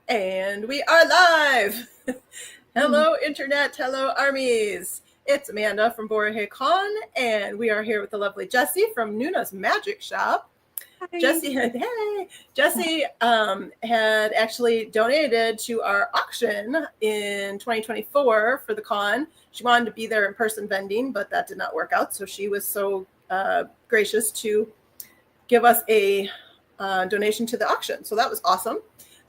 And we are live. Hello, Internet. Hello, armies. It's Amanda from Borahae Con, and we are here with the lovely Jessie from Nuna's Magic Shop. Hi. Jessie had actually donated to our auction in 2024 for the con. She wanted to be there in person vending, but that did not work out. So she was so gracious to give us a donation to the auction. So that was awesome.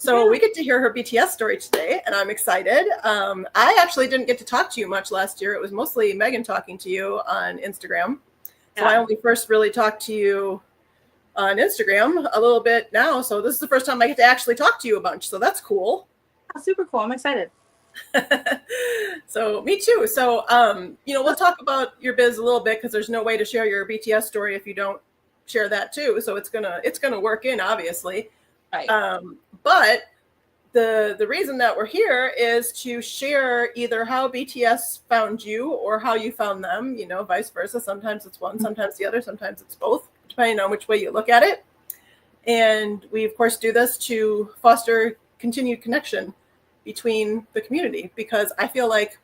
So we get to hear her BTS story today, and I'm excited. I actually didn't get to talk to you much last year. It was mostly Megan talking to you on Instagram. So I only first really talked to you on Instagram a little bit now. So this is the first time I get to actually talk to you a bunch. So that's cool. Oh, super cool. I'm excited. So me too. So, we'll talk about your biz a little bit because there's no way to share your BTS story if you don't share that too. So it's gonna work in, obviously. Right. But the reason that we're here is to share either how BTS found you or how you found them, vice versa. Sometimes it's one, sometimes the other, sometimes it's both, depending on which way you look at it. And we, of course, do this to foster continued connection between the community, because I feel like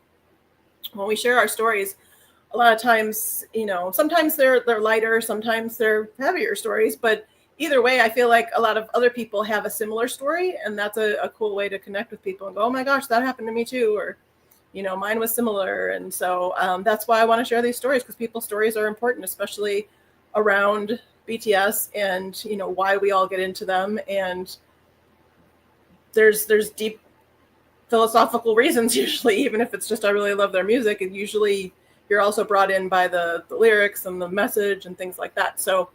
when we share our stories, a lot of times, sometimes they're lighter, sometimes they're heavier stories, but either way, I feel like a lot of other people have a similar story, and that's a cool way to connect with people and go, oh my gosh, that happened to me too, or, mine was similar. And so that's why I want to share these stories, because people's stories are important, especially around BTS and, why we all get into them. And there's deep philosophical reasons usually, even if it's just I really love their music, and usually you're also brought in by the lyrics and the message and things like that. So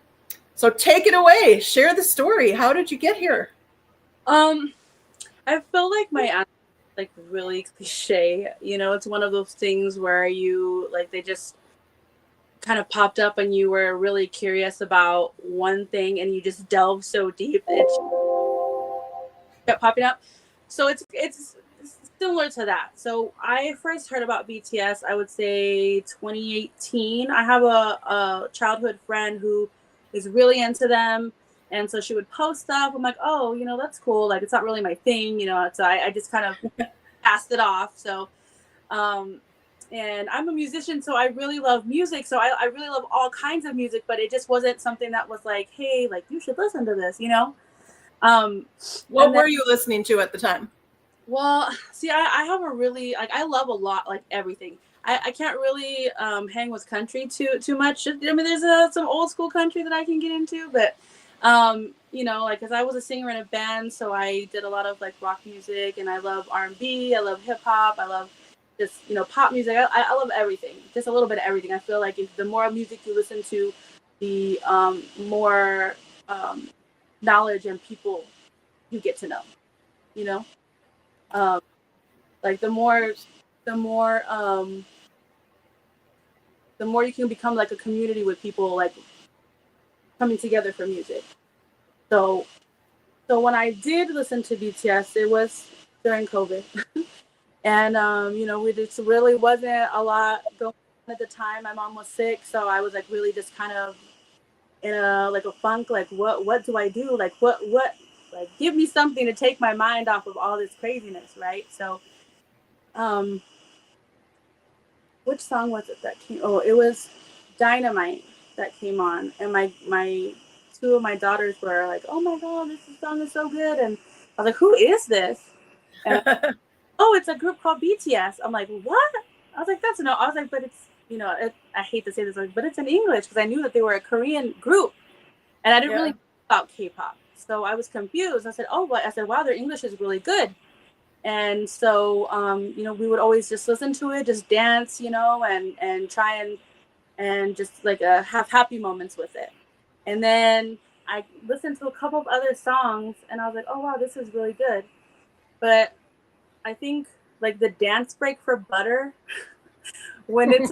take it away. Share the story. How did you get here? I feel like my answer is like really cliche. It's one of those things where you they just kind of popped up and you were really curious about one thing and you just delved so deep it kept popping up. So it's similar to that. So I first heard about BTS, I would say 2018. I have a childhood friend who is really into them, and so she would post stuff. I'm like, oh, that's cool. Like, it's not really my thing, so I just kind of passed it off. So and I'm a musician, so I really love music, so I really love all kinds of music, but it just wasn't something that was like, hey, like, you should listen to this. What were you listening to at the time? Well, see, I have a really, I love a lot, everything. I can't really hang with country too much. I mean, there's some old school country that I can get into, but because I was a singer in a band, so I did a lot of rock music, and I love R&B, I love hip hop, I love just pop music. I love everything, just a little bit of everything. I feel like the more music you listen to, the more knowledge and people you get to know. The more you can become like a community with people coming together for music. So when I did listen to BTS, it was during COVID. And we just really wasn't a lot going on at the time. My mom was sick, so I was really just kind of in a funk, what do I do? What give me something to take my mind off of all this craziness, right? So which song was it that came? Oh, it was Dynamite that came on, and my two of my daughters were like, oh my god, this song is so good. And I was like, who is this? And oh, it's a group called BTS. I'm like, what? I was like, I was like, but it's, I hate to say this, but it's in English, because I knew that they were a Korean group, and I didn't really know about K-pop. So I was confused. I said, wow, their English is really good. And so, we would always just listen to it, just dance, and try and just have happy moments with it. And then I listened to a couple of other songs, and I was like, oh wow, this is really good. But I think the dance break for Butter, when it's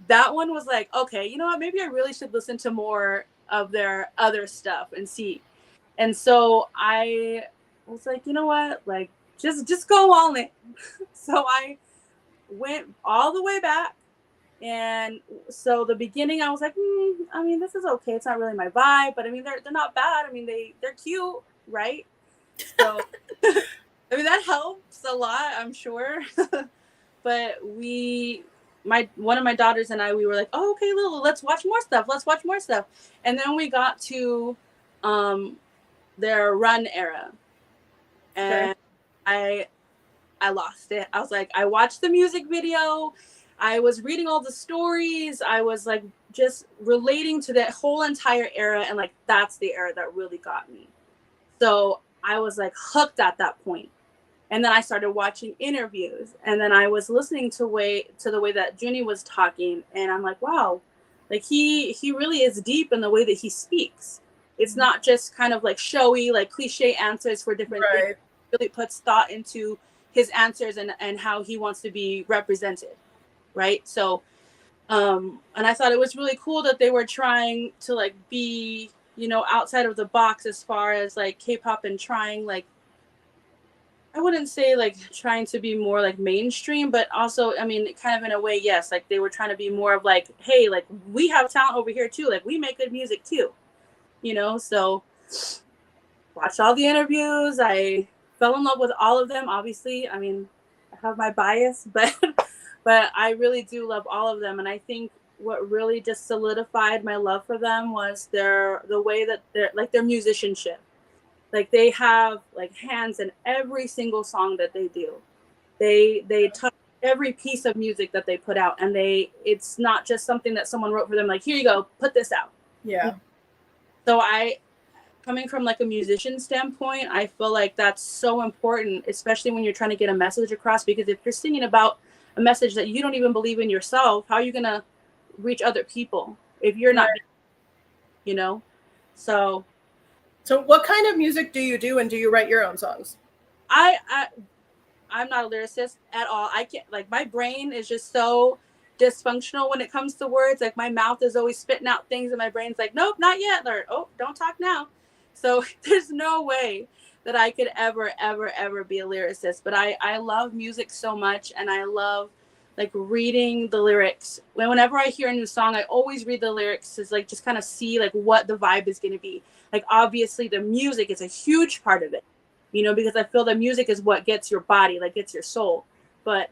that one was okay, you know what, maybe I really should listen to more of their other stuff and see. And so I was like, you know what, just go all in. So I went all the way back. And so the beginning, I was like, I mean, this is okay. It's not really my vibe, but I mean, they're not bad. I mean, they're cute, right? So I mean, that helps a lot, I'm sure. But one of my daughters and I, we were like, oh, okay, Lulu, let's watch more stuff. Let's watch more stuff. And then we got to their run era, Okay. and I lost it. I was like, I watched the music video. I was reading all the stories. I was like just relating to that whole entire era, and like that's the era that really got me. So I was like hooked at that point. And then I started watching interviews, and then I was listening to the way that Junie was talking, and I'm like, wow, like he really is deep in the way that he speaks. It's not just kind of like showy, like cliche answers for different things. Right. It really puts thought into his answers and how he wants to be represented, right? So, and I thought it was really cool that they were trying to like be, outside of the box as far as like K-pop, and trying like, I wouldn't say like trying to be more like mainstream, but also, I mean, kind of in a way, yes, like they were trying to be more of like, hey, like we have talent over here too, like we make good music too, So watched all the interviews. I fell in love with all of them. Obviously, I mean, I have my bias, but but I really do love all of them, and I think what really just solidified my love for them was the way that they're like their musicianship. Like they have like hands in every single song that they do. They touch every piece of music that they put out, and it's not just something that someone wrote for them, like, here you go, put this out. Yeah. So coming from like a musician standpoint, I feel like that's so important, especially when you're trying to get a message across, because if you're singing about a message that you don't even believe in yourself, how are you gonna reach other people if you're not, So what kind of music do you do, and do you write your own songs? I'm not a lyricist at all. I can't, like, my brain is just so dysfunctional when it comes to words. Like my mouth is always spitting out things and my brain's like, nope, not yet. Or, oh, don't talk now. So there's no way that I could ever, ever, ever be a lyricist. But I love music so much, and I love like reading the lyrics. Whenever I hear a new song, I always read the lyrics to like just kind of see like what the vibe is going to be. Like obviously the music is a huge part of it, because I feel the music is what gets your body, like gets your soul. But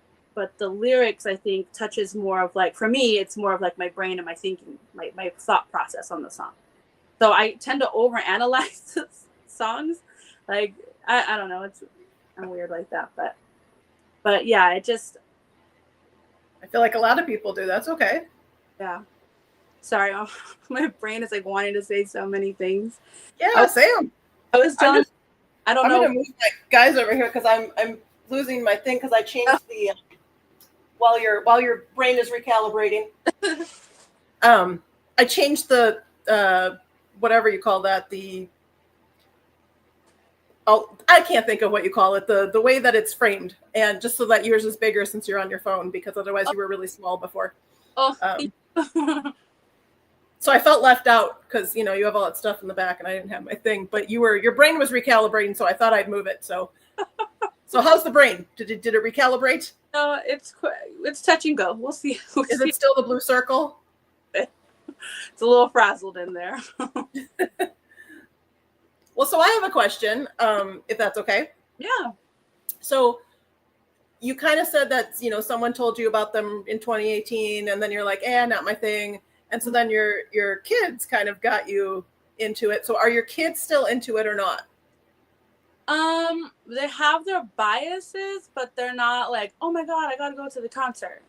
the lyrics, I think, touches more of like, for me, it's more of like my brain and my thinking, my thought process on the song. So I tend to overanalyze songs. Like, I don't know, I'm weird like that, but yeah, I feel like a lot of people do. That's okay. Yeah. Sorry, my brain is like wanting to say so many things. Yeah, Sam. I was telling. I don't know. I'm gonna move my guys over here because I'm losing my thing because I changed the while your brain is recalibrating. I changed the whatever you call that, I can't think of what you call it, the way that it's framed, and just so that yours is bigger since you're on your phone, because otherwise you were really small before. So I felt left out because you have all that stuff in the back and I didn't have my thing, but your brain was recalibrating, so I thought I'd move it. So how's the brain? Did it recalibrate? It's touch and go. We'll see. Is it still the blue circle? It's a little frazzled in there. Well, so I have a question, if that's okay. Yeah. So you kind of said that, someone told you about them in 2018, and then you're like, not my thing. And so then your kids kind of got you into it. So are your kids still into it or not? They have their biases, but they're not like, oh my God, I got to go to the concert.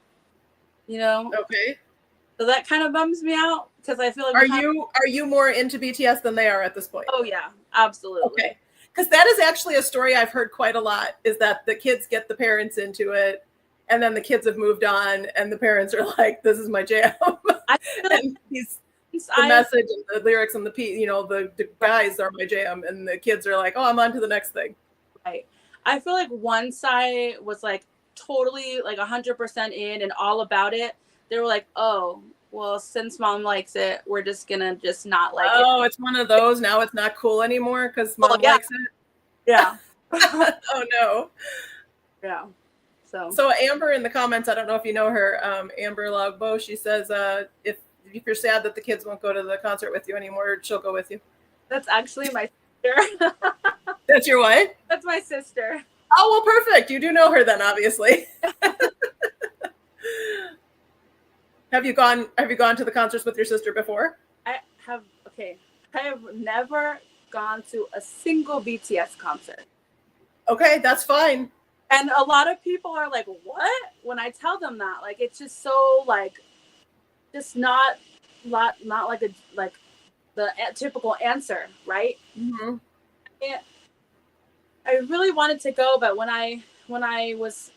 Okay. So that kind of bums me out because I feel like are you more into BTS than they are at this point? Oh yeah, absolutely. Okay. Because that is actually a story I've heard quite a lot, is that the kids get the parents into it, and then the kids have moved on, and the parents are like, this is my jam. And the message and the lyrics and the guys are my jam, and the kids are like, oh, I'm on to the next thing. Right. I feel like once I was like totally like 100% in and all about it, they were like, oh, well, since mom likes it, we're just gonna just not like it. Oh, it's one of those. Now it's not cool anymore because mom likes it. Yeah. Oh no. Yeah. So Amber in the comments, I don't know if you know her, Amber Logbo, she says if you're sad that the kids won't go to the concert with you anymore, she'll go with you. That's actually my sister. That's your what? That's my sister. Oh, well, perfect. You do know her then, obviously. Have you gone to the concerts with your sister before? I have never gone to a single BTS concert. Okay, that's fine. And a lot of people are like, what? When I tell them that, like, it's just so like, just not like the typical answer, right? Mm-hmm. And I really wanted to go, but when I was,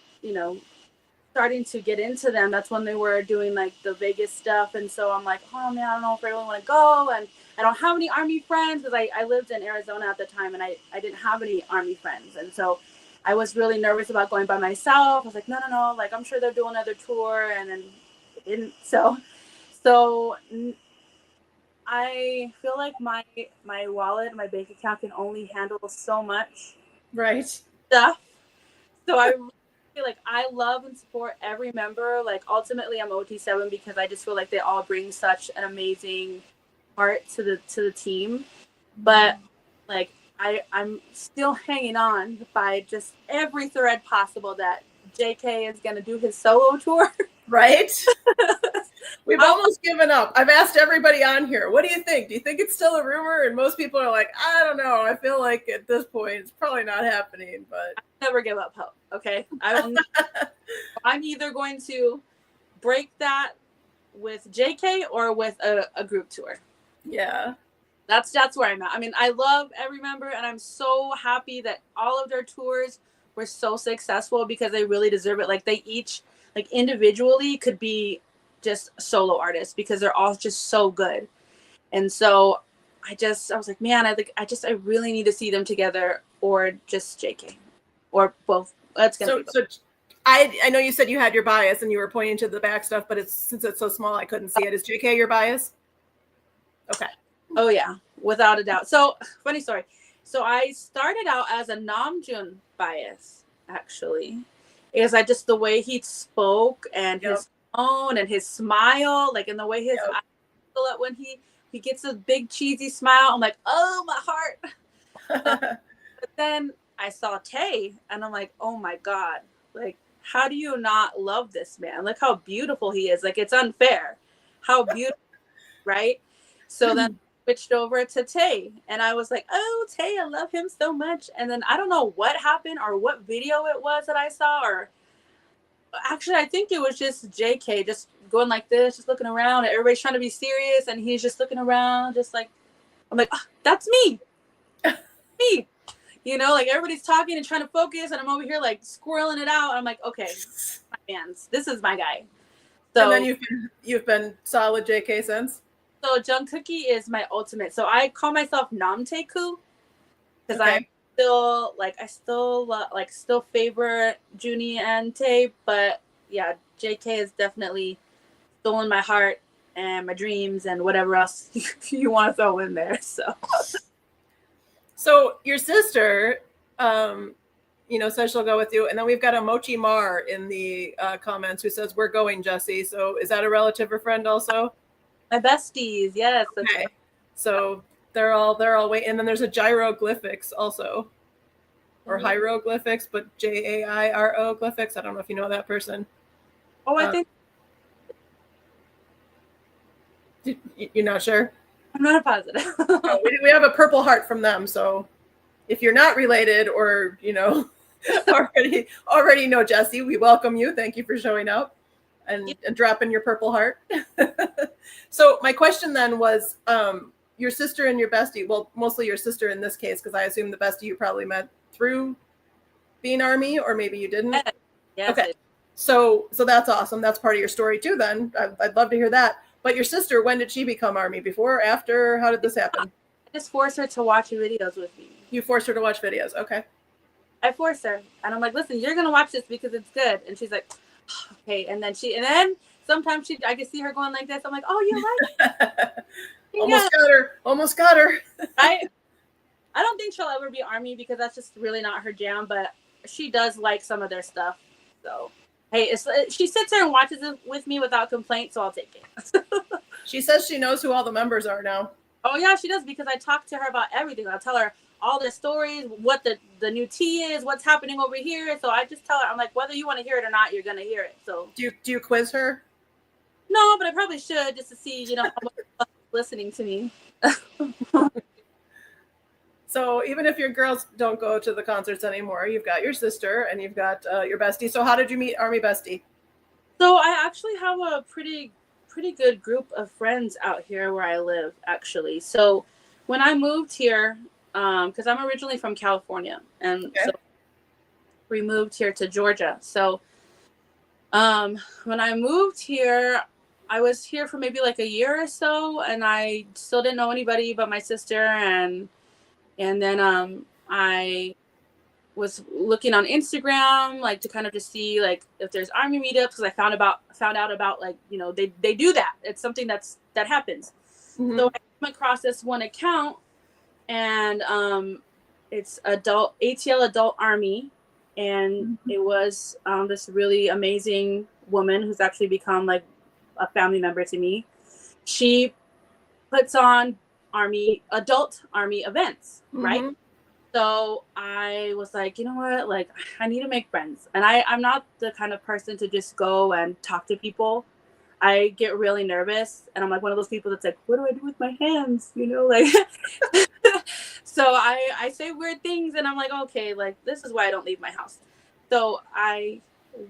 starting to get into them, that's when they were doing like the Vegas stuff, and so I'm like, oh man, I don't know if I really want to go, and I don't have any Army friends because I lived in Arizona at the time, and I didn't have any Army friends, and so I was really nervous about going by myself. I was like, no, like I'm sure they're doing another tour, and then it didn't. So I feel like my wallet, my bank account can only handle so much Right. stuff. So I feel like I love and support every member. Like ultimately I'm OT7 because I just feel like they all bring such an amazing heart to the team. But like I'm still hanging on by just every thread possible that JK is gonna do his solo tour. Right? We've almost given up. I've asked everybody on here, what do you think? Do you think it's still a rumor? And most people are like, I don't know. I feel like at this point it's probably not happening, but I never give up hope. Okay. I'm either going to break that with JK or with a group tour. Yeah. That's where I'm at. I mean, I love every member and I'm so happy that all of their tours were so successful because they really deserve it. Like they each like individually could be just solo artists because they're all just so good. And so I was like, man, I really need to see them together or just JK or both. That's gonna be both. So I know you said you had your bias and you were pointing to the back stuff, but since it's so small, I couldn't see it. Is JK your bias? Okay. Oh yeah, without a doubt. So funny story. So I started out as a Namjoon bias, actually. Because the way he spoke and his tone and his smile, like in the way his eyes fill up when he gets a big cheesy smile, I'm like, oh my heart. But then I saw Tae and I'm like, oh my God, like how do you not love this man? Look how beautiful he is. Like it's unfair. How beautiful, right? So then switched over to Tae and I was like, oh Tae, I love him so much. And then I don't know what happened or what video it was that I saw, or actually I think it was just JK just going like this, just looking around and everybody's trying to be serious and he's just looking around just like, I'm like, oh, that's me. Me. Like everybody's talking and trying to focus and I'm over here like squirreling it out. I'm like, okay, my fans, this is my guy. So and then you've been solid JK since. So Jungkookie is my ultimate. So I call myself Namtaeku because I still favor Junie and Tae, but yeah, JK has definitely stolen my heart and my dreams and whatever else you want to throw in there. So your sister, says she'll go with you, and then we've got a Mochi Mar in the comments who says we're going, Jessie. So is that a relative or friend also? My besties, yes. Okay. So they're all waiting. And then there's a Gyroglyphics also. Or hieroglyphics, but Jairoglyphics. I don't know if you know that person. Oh, I think. You're not sure? I'm not positive. We have a purple heart from them. So if you're not related or, already know Jessie, we welcome you. Thank you for showing up and dropping your purple heart. So my question then was, your sister and your bestie, well, mostly your sister in this case, because I assume the bestie you probably met through being Army, or maybe you didn't. Yes. Okay. So that's awesome. That's part of your story too, then. I'd love to hear that. But your sister, when did she become Army? Before, after? How did this happen? I just forced her to watch videos with me. You forced her to watch videos. Okay. I forced her. And I'm like, listen, you're going to watch this because it's good. And she's like, okay. And then sometimes I can see her going like this. I'm like, oh, you're right. Almost got her. I don't think she'll ever be Army because that's just really not her jam, but she does like some of their stuff. So, hey, she sits there and watches it with me without complaint, so I'll take it. She says she knows who all the members are now. Oh, yeah, she does because I talk to her about everything. I'll tell her, all their stories, what the new tea is, what's happening over here. So I just tell her, I'm like, whether you want to hear it or not, you're gonna hear it. So Do you quiz her? no, but I probably should, just to see, you know, how much listening to me. So even if your girls don't go to the concerts anymore, you've got your sister and you've got your bestie. So how did you meet Army Bestie? So I actually have a pretty good group of friends out here where I live, actually. So when I moved here, because I'm originally from California, and Okay. so we moved here to Georgia. So when I moved here, I was here for maybe like a year or so, and I still didn't know anybody but my sister, and then I was looking on Instagram, like to kind of just see like if there's Army meetups, because I found out about like, you know, they do that. It's something that happens. Mm-hmm. So I came across this one account, and it's ATL Adult Army, and it was this really amazing woman who's actually become like a family member to me. She puts on adult Army events, right? Mm-hmm. So I was like, you know what? Like, I need to make friends. And I'm not the kind of person to just go and talk to people. I get really nervous. And I'm like one of those people that's like, what do I do with my hands? You know, like, so I say weird things, and I'm like, okay, like, this is why I don't leave my house. So I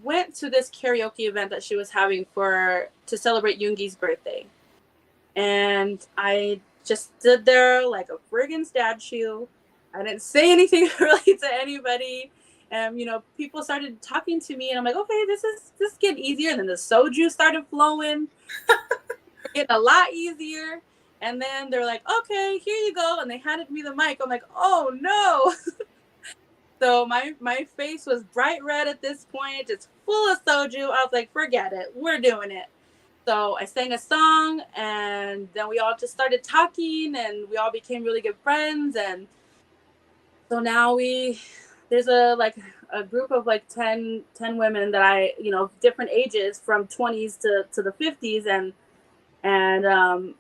went to this karaoke event that she was having to celebrate Yoongi's birthday. And I just stood there like a friggin' statue. I didn't say anything really to anybody. And, you know, people started talking to me, and I'm like, okay, this is getting easier. And then the soju started flowing, getting a lot easier. And then they're like, okay, here you go. And they handed me the mic. I'm like, oh no. So my face was bright red at this point, just full of soju. I was like, forget it. We're doing it. So I sang a song, and then we all just started talking, and we all became really good friends. And so now there's a group of like 10 women that I, you know, different ages from 20s to the 50s. And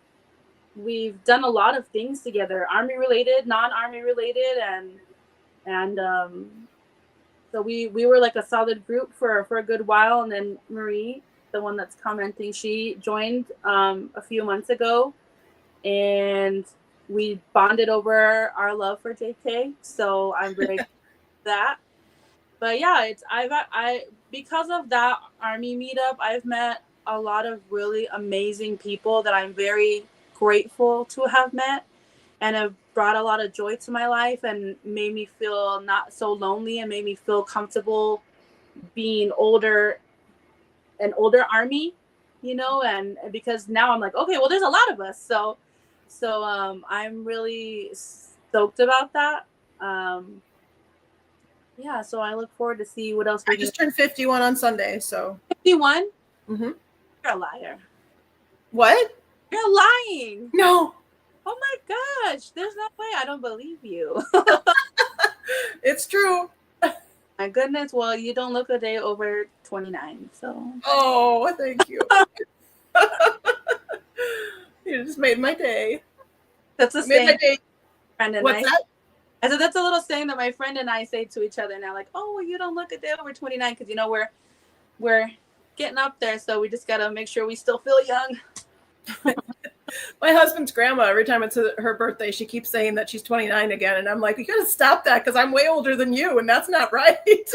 we've done a lot of things together, Army related, non-Army related. And so we were like a solid group for a good while. And then Marie, the one that's commenting, she joined a few months ago, and we bonded over our love for JK. So I'm very glad for that. But yeah, I because of that Army meetup, I've met a lot of really amazing people that I'm very grateful to have met, and have brought a lot of joy to my life, and made me feel not so lonely, and made me feel comfortable being an older Army, you know. And because now I'm like, okay, well, there's a lot of us, so I'm really stoked about that. Yeah, so I look forward to see what else I just turned 51 on Sunday, so 51. Mm-hmm. You're a liar. What? You're lying. No. Oh my gosh, there's no way. I don't believe you. It's true. My goodness. Well, you don't look a day over 29, so. Oh, thank you. You just made my day. That's a Made my saying. day. Friend and What's that? I said that's a little saying that my friend and I say to each other now, like, oh, well, you don't look a day over 29, because, you know, we're getting up there, so we just gotta make sure we still feel young. My husband's grandma, every time it's her birthday, she keeps saying that she's 29 again, and I'm like, you gotta stop that, because I'm way older than you, and that's not right.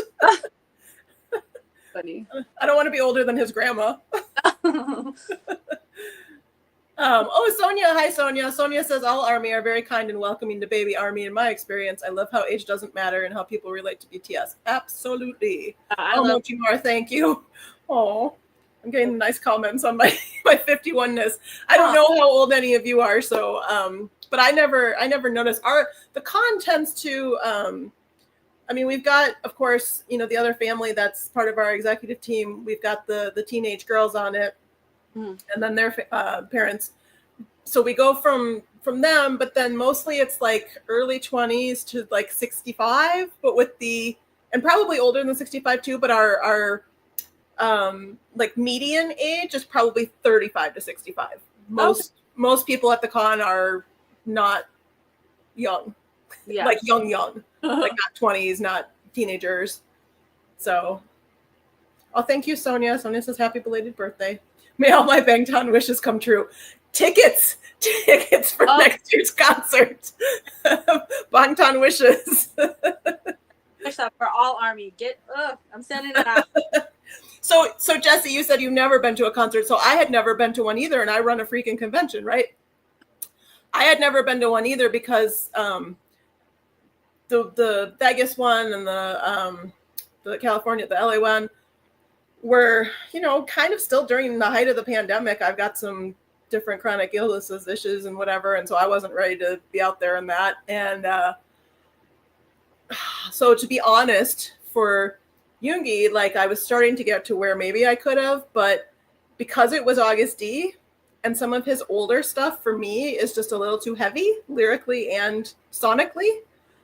Funny. I don't want to be older than his grandma. Sonia. Hi, Sonia. Sonia says all Army are very kind and welcoming to baby Army. In my experience, I love how age doesn't matter and how people relate to BTS. Absolutely. Mochimar, thank you. Oh, I'm getting nice comments on my 51ness. I don't know how old any of you are, so but I never noticed. The con tends to I mean, we've got, of course, you know, the other family that's part of our executive team. We've got the teenage girls on it, and then their parents. So we go from them, but then mostly it's like early 20s to like 65, but and probably older than 65 too. But our like median age is probably 35 to 65. Most people at the con are not young. Yeah. like young, like not 20s, not teenagers. So, oh, thank you, Sonia. Sonia says happy belated birthday. May all my Bangtan wishes come true. Tickets for next year's concert. Bangtan wishes. Wish that for all Army. I'm sending it out. So Jesse, you said you've never been to a concert. So I had never been to one either, and I run a freaking convention, right? I had never been to one either because the Vegas one and the California, the LA one were, kind of still during the height of the pandemic. I've got some different chronic illnesses issues and whatever, and so I wasn't ready to be out there in that. And so to be honest, for Yoongi, like I was starting to get to where maybe I could have, but because it was August D and some of his older stuff for me is just a little too heavy lyrically and sonically,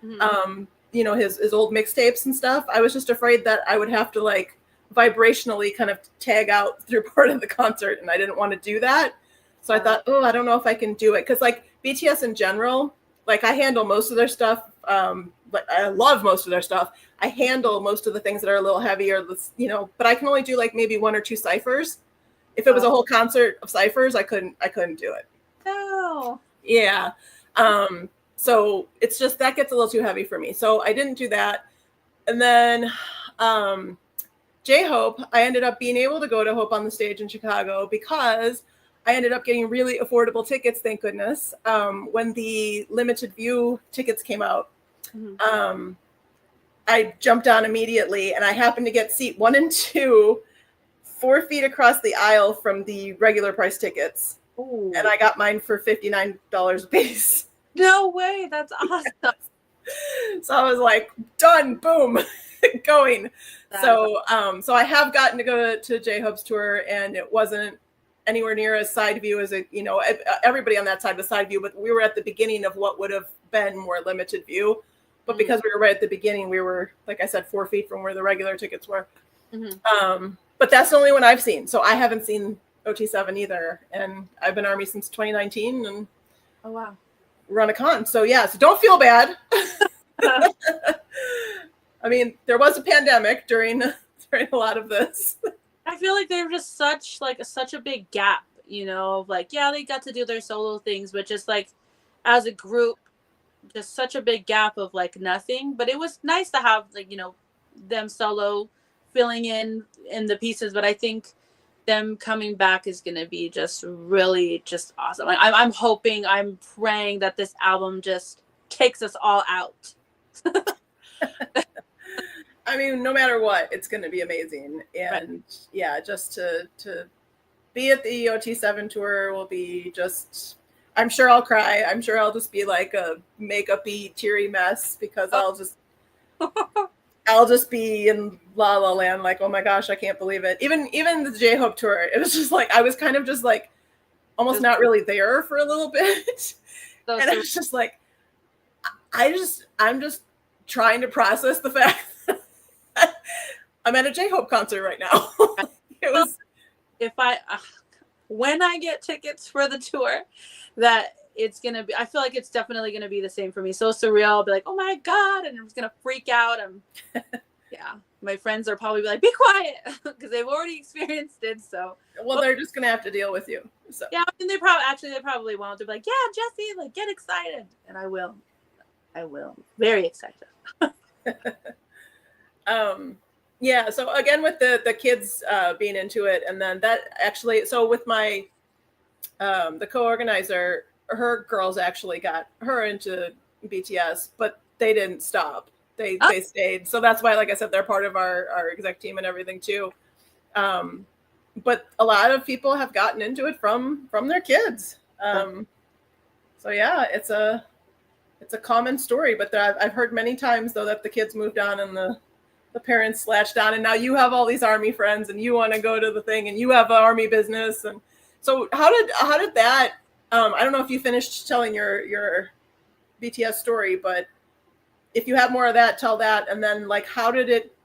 his old mixtapes and stuff, I was just afraid that I would have to like vibrationally kind of tag out through part of the concert, and I didn't want to do that. So I thought, I don't know if I can do it, because like BTS in general, like I handle most of their stuff. Like I love most of their stuff. I handle most of the things that are a little heavier, but I can only do like maybe 1 or 2 ciphers. If it was a whole concert of ciphers, I couldn't do it. No. Yeah. So it's just, that gets a little too heavy for me. So I didn't do that. And then J-Hope, I ended up being able to go to Hope on the Stage in Chicago because I ended up getting really affordable tickets, thank goodness, when the limited view tickets came out. I jumped on immediately, and I happened to get seat 1 and 2, 4 feet across the aisle from the regular price tickets. Ooh. And I got mine for $59 a piece. No way, that's awesome. So I was like, done, boom, going. So I have gotten to go to J-Hope's tour, and it wasn't anywhere near as side view as everybody on that side was side view, but we were at the beginning of what would have been more limited view. But because we were right at the beginning, we were, like I said, 4 feet from where the regular tickets were. But that's the only one I've seen. So I haven't seen OT7 either. And I've been Army since 2019 and oh wow, run a con. So yeah, so don't feel bad. I mean, there was a pandemic during a lot of this. I feel like they were just such a big gap, like, yeah, they got to do their solo things, but just like as a group, just such a big gap of like nothing. But it was nice to have like, them solo filling in the pieces. But I think them coming back is going to be just really just awesome. I'm hoping, I'm praying that this album just takes us all out. I mean, no matter what, it's going to be amazing. And yeah, just to be at the OT7 tour will be just, I'm sure I'll cry. I'm sure I'll just be like a makeup-y, teary mess because I'll just be in La La Land, like, oh my gosh, I can't believe it. Even the J-Hope tour, it was just like, I was kind of just like almost not really there for a little bit. And I was just like, I'm just trying to process the fact that I'm at a J-Hope concert right now. It was, when I get tickets for the tour, that it's going to be, I feel like it's definitely going to be the same for me. So surreal. I'll be like, oh my God. And I'm just going to freak out. Yeah. My friends are probably like, be quiet, because they've already experienced it. So, well, they're just going to have to deal with you. So yeah. And they probably won't. They'll be like, yeah, Jesse, like, get excited. And I will. Very excited. Yeah. So again, with the kids being into it, and then that actually, so with my the co-organizer, her girls actually got her into BTS, but they didn't stop. They stayed. So that's why, like I said, they're part of our exec team and everything too. But a lot of people have gotten into it from their kids. So yeah, it's a common story, but I've heard many times though that the kids moved on and the parents latched on, and now you have all these Army friends and you want to go to the thing and you have an Army business. And so how did that, I don't know if you finished telling your BTS story, but if you have more of that, tell that. And then like, how did it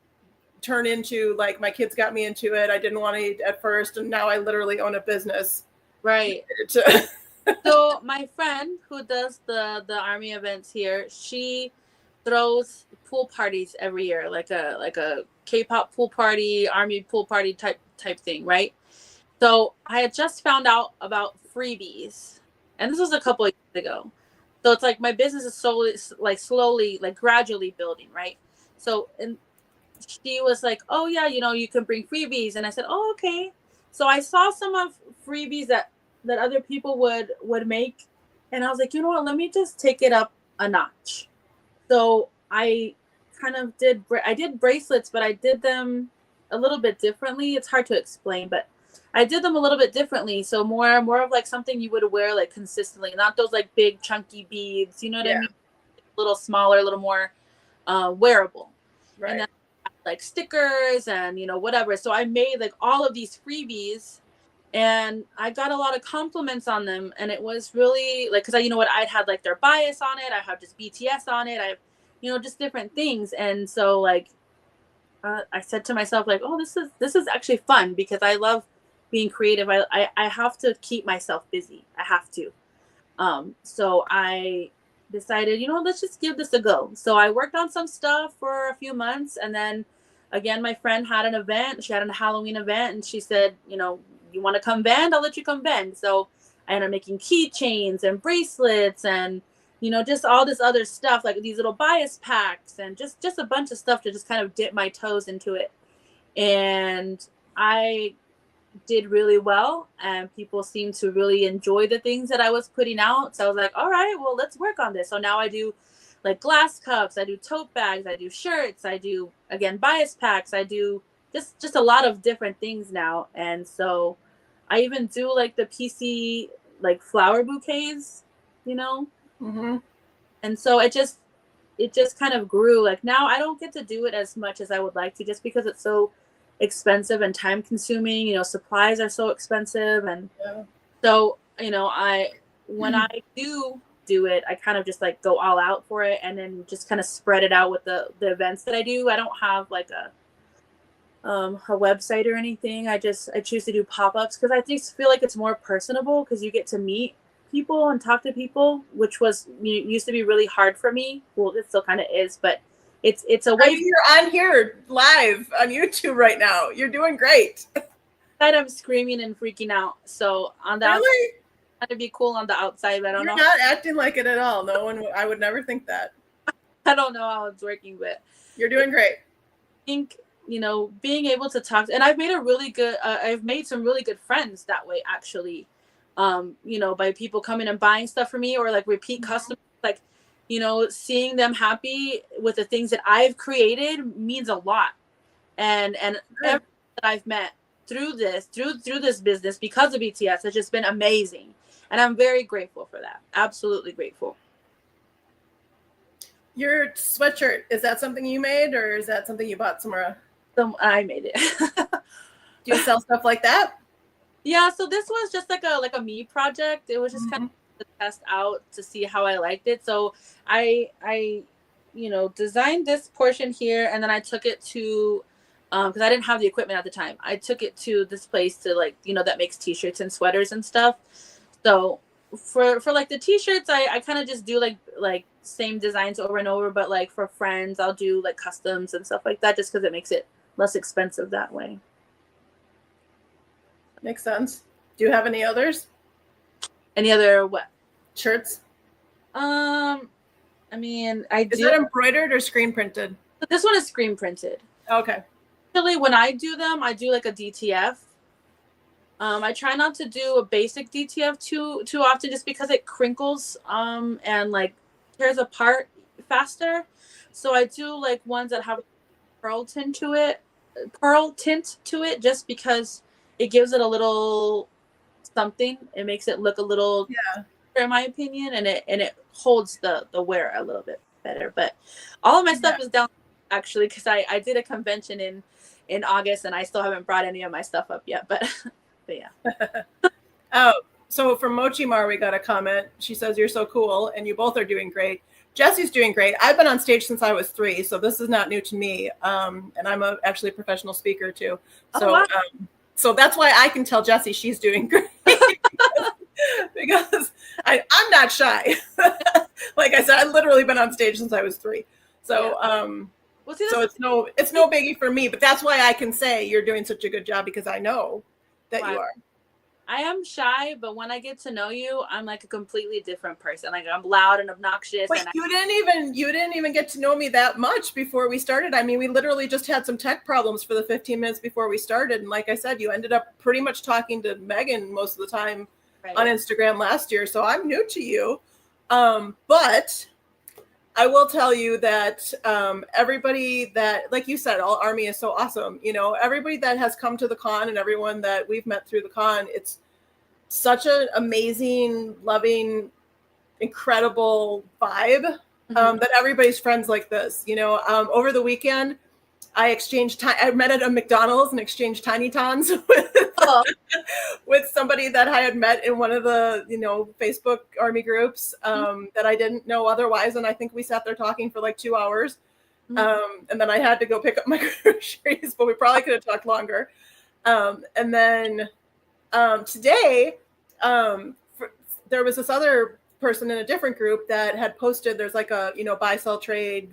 turn into like, my kids got me into it. I didn't want to eat at first, and now I literally own a business. Right. So my friend who does the army events here, she throws pool parties every year, like a K-pop pool party, army pool party type thing, right? So I had just found out about freebies, and this was a couple of years ago. So it's like my business is slowly, like gradually building, right? So and she was like, "Oh yeah, you can bring freebies," and I said, "Oh okay." So I saw some of freebies that other people would make, and I was like, you know what? Let me just take it up a notch. So I kind of I did bracelets, but I did them a little bit differently. It's hard to explain, but I did them a little bit differently. So more of like something you would wear like consistently, not those like big chunky beads. You know what I Yeah. mean? A little smaller, a little more wearable. Right. And then like stickers and whatever. So I made like all of these freebies, and I got a lot of compliments on them, and it was really like, because I'd had like their bias on it, I have just BTS on it, I have just different things. And so like I said to myself like, oh, this is actually fun, because I love being creative. I have to keep myself busy. I have to. So I decided, let's just give this a go. So I worked on some stuff for a few months, and then again, my friend had an event. She had a Halloween event, and she said, you want to come vend? I'll let you come vend. So I ended up making keychains and bracelets, and just all this other stuff, like these little bias packs, and just a bunch of stuff to just kind of dip my toes into it. And I did really well, and people seemed to really enjoy the things that I was putting out. So I was like, all right, well, let's work on this. So now I do like glass cups, I do tote bags, I do shirts, I do again bias packs, I do just a lot of different things now. And so I even do like the PC like flower bouquets, Mm-hmm. and so it just kind of grew. Like now I don't get to do it as much as I would like to, just because it's so expensive and time consuming. Supplies are so expensive, and Yeah. so when I do it, I kind of just like go all out for it, and then just kind of spread it out with the events that I do. I don't have like a website or anything. I choose to do pop-ups, because I just feel like it's more personable, because you get to meet people and talk to people, which used to be really hard for me. Well, it still kind of is, but it's a way. I mean, you're on here live on YouTube right now. You're doing great. That I'm screaming and freaking out. So on the Really? outside, trying to be cool on the outside, but I don't You're know. not acting like it at all. No one. I would never think that. I don't know how it's working, but You're doing great. I think being able to talk, and I've made I've made some really good friends that way, actually. By people coming and buying stuff for me, or like repeat customers, like seeing them happy with the things that I've created means a lot. And everyone that I've met through this business, because of BTS, has just been amazing, and I'm very grateful for that. Absolutely grateful. Your sweatshirt, is that something you made, or is that something you bought somewhere? I made it. Do you sell stuff like that? Yeah, so this was just like a me project. It was just kind of to test out to see how I liked it. So I designed this portion here, and then I took it to because I didn't have the equipment at the time. I took it to this place to that makes t-shirts and sweaters and stuff. So for like the t-shirts, I kind of just do like same designs over and over, but like for friends, I'll do like customs and stuff like that, just because it makes it less expensive that way. Makes sense. Do you have any others? Any other what? Shirts? I mean, I do. Is that embroidered or screen printed? This one is screen printed. Okay. Actually, when I do them, I do like a DTF. I try not to do a basic DTF too often, just because it crinkles and like tears apart faster. So I do like ones that have pearl tint to it, just because it gives it a little something. It makes it look a little, in my opinion, and it holds the wear a little bit better. But all of my stuff is down, actually, because I did a convention in August, and I still haven't brought any of my stuff up yet. But yeah. Oh, so from Mochimar, we got a comment. She says, "You're so cool, and you both are doing great." Jesse's doing great. I've been on stage since I was 3, so this is not new to me. And I'm actually a professional speaker too. So, so that's why I can tell Jessie she's doing great. because I'm not shy. Like I said, I've literally been on stage since I was 3. So, Well, see, so it's no biggie for me, but that's why I can say you're doing such a good job, because I know that you are. I am shy, but when I get to know you, I'm like a completely different person. Like I'm loud and obnoxious. Wait, you didn't even get to know me that much before we started. I mean, we literally just had some tech problems for the 15 minutes before we started, and like I said, you ended up pretty much talking to Megan most of the time on Instagram last year. So I'm new to you, but I will tell you that everybody that, like you said, all Army is so awesome. You know, everybody that has come to the con and everyone that we've met through the con, it's such an amazing, loving, incredible vibe that everybody's friends like this. You know, over the weekend, I met at a McDonald's and exchanged Tiny Tons with somebody that I had met in one of the, Facebook Army groups that I didn't know otherwise. And I think we sat there talking for like 2 hours. And then I had to go pick up my groceries, but we probably could have talked longer. And then today, there was this other person in a different group that had posted, there's like a, buy, sell, trade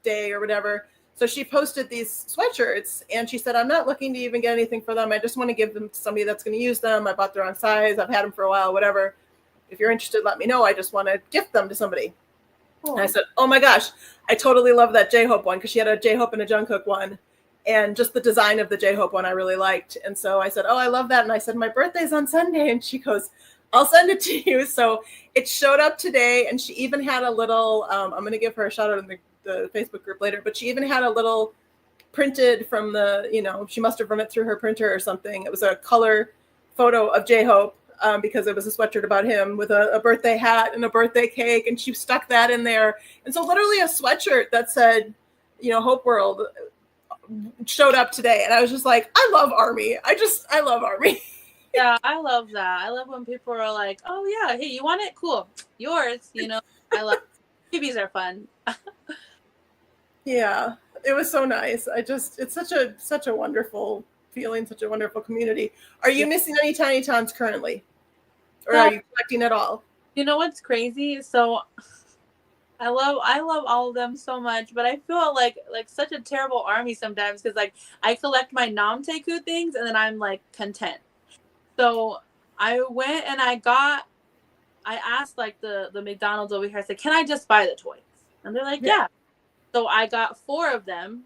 day or whatever. So she posted these sweatshirts and she said, I'm not looking to even get anything for them. I just want to give them to somebody that's going to use them. I bought their own size. I've had them for a while, whatever. If you're interested, let me know. I just want to gift them to somebody. And I said, oh my gosh, I totally love that J-Hope one, because she had a J-Hope and a Jungkook one. And just the design of the J-Hope one I really liked. And so I said, oh, I love that. And I said, my birthday's on Sunday. And she goes, I'll send it to you. So it showed up today. And she even had a little, I'm going to give her a shout out in the Facebook group later, but she even had a little printed from the, she must have run it through her printer or something. It was a color photo of J-Hope because it was a sweatshirt about him with a birthday hat and a birthday cake. And she stuck that in there. And so literally a sweatshirt that said, Hope World showed up today. And I was just like, I love Army. I love Army. Yeah, I love that. I love when people are like, oh yeah, hey, you want it? Cool. Yours, I love babies are fun. Yeah, it was so nice. It's such a wonderful feeling, such a wonderful community. Are you missing any Tiny Tons currently? Or are you collecting it all? You know what's crazy? So I love all of them so much, but I feel like such a terrible Army sometimes, because like I collect my Namtaeku things and then I'm like content. So I went and I asked like the McDonald's over here, I said, can I just buy the toys? And they're like, yeah. So I got 4 of them.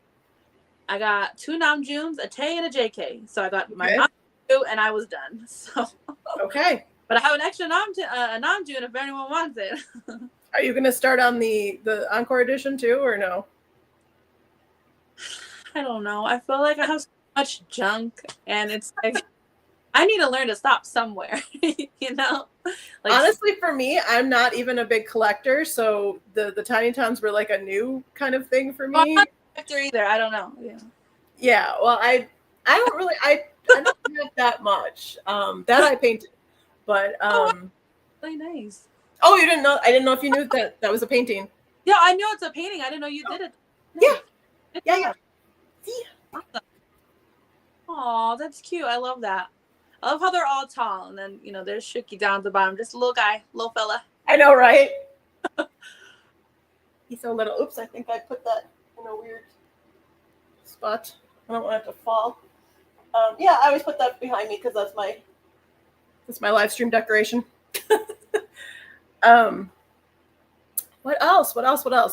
I got 2 Namjoons, a Tae and a JK. So I got my Namjoon and I was done. So okay. But I have an extra Namjoon if anyone wants it. Are you going to start on the Encore edition too, or no? I don't know. I feel like I have so much junk, and it's like I need to learn to stop somewhere. Like, honestly, for me, I'm not even a big collector, so the Tiny Tons were like a new kind of thing for me. I'm not a collector either. I don't know. Yeah. Well, I don't really I don't have that much. That I painted, but really nice. Oh, you didn't know? I didn't know if you knew that was a painting. Yeah, I know it's a painting. I didn't know you did it. Nice. Yeah. Awesome. Oh, that's cute. I love that. I love how they're all tall, and then there's Shuki down at the bottom, just a little guy, little fella. I know, right? He's so little. Oops, I think I put that in a weird spot. I don't want it to fall. Yeah, I always put that behind me because that's my live stream decoration. What else?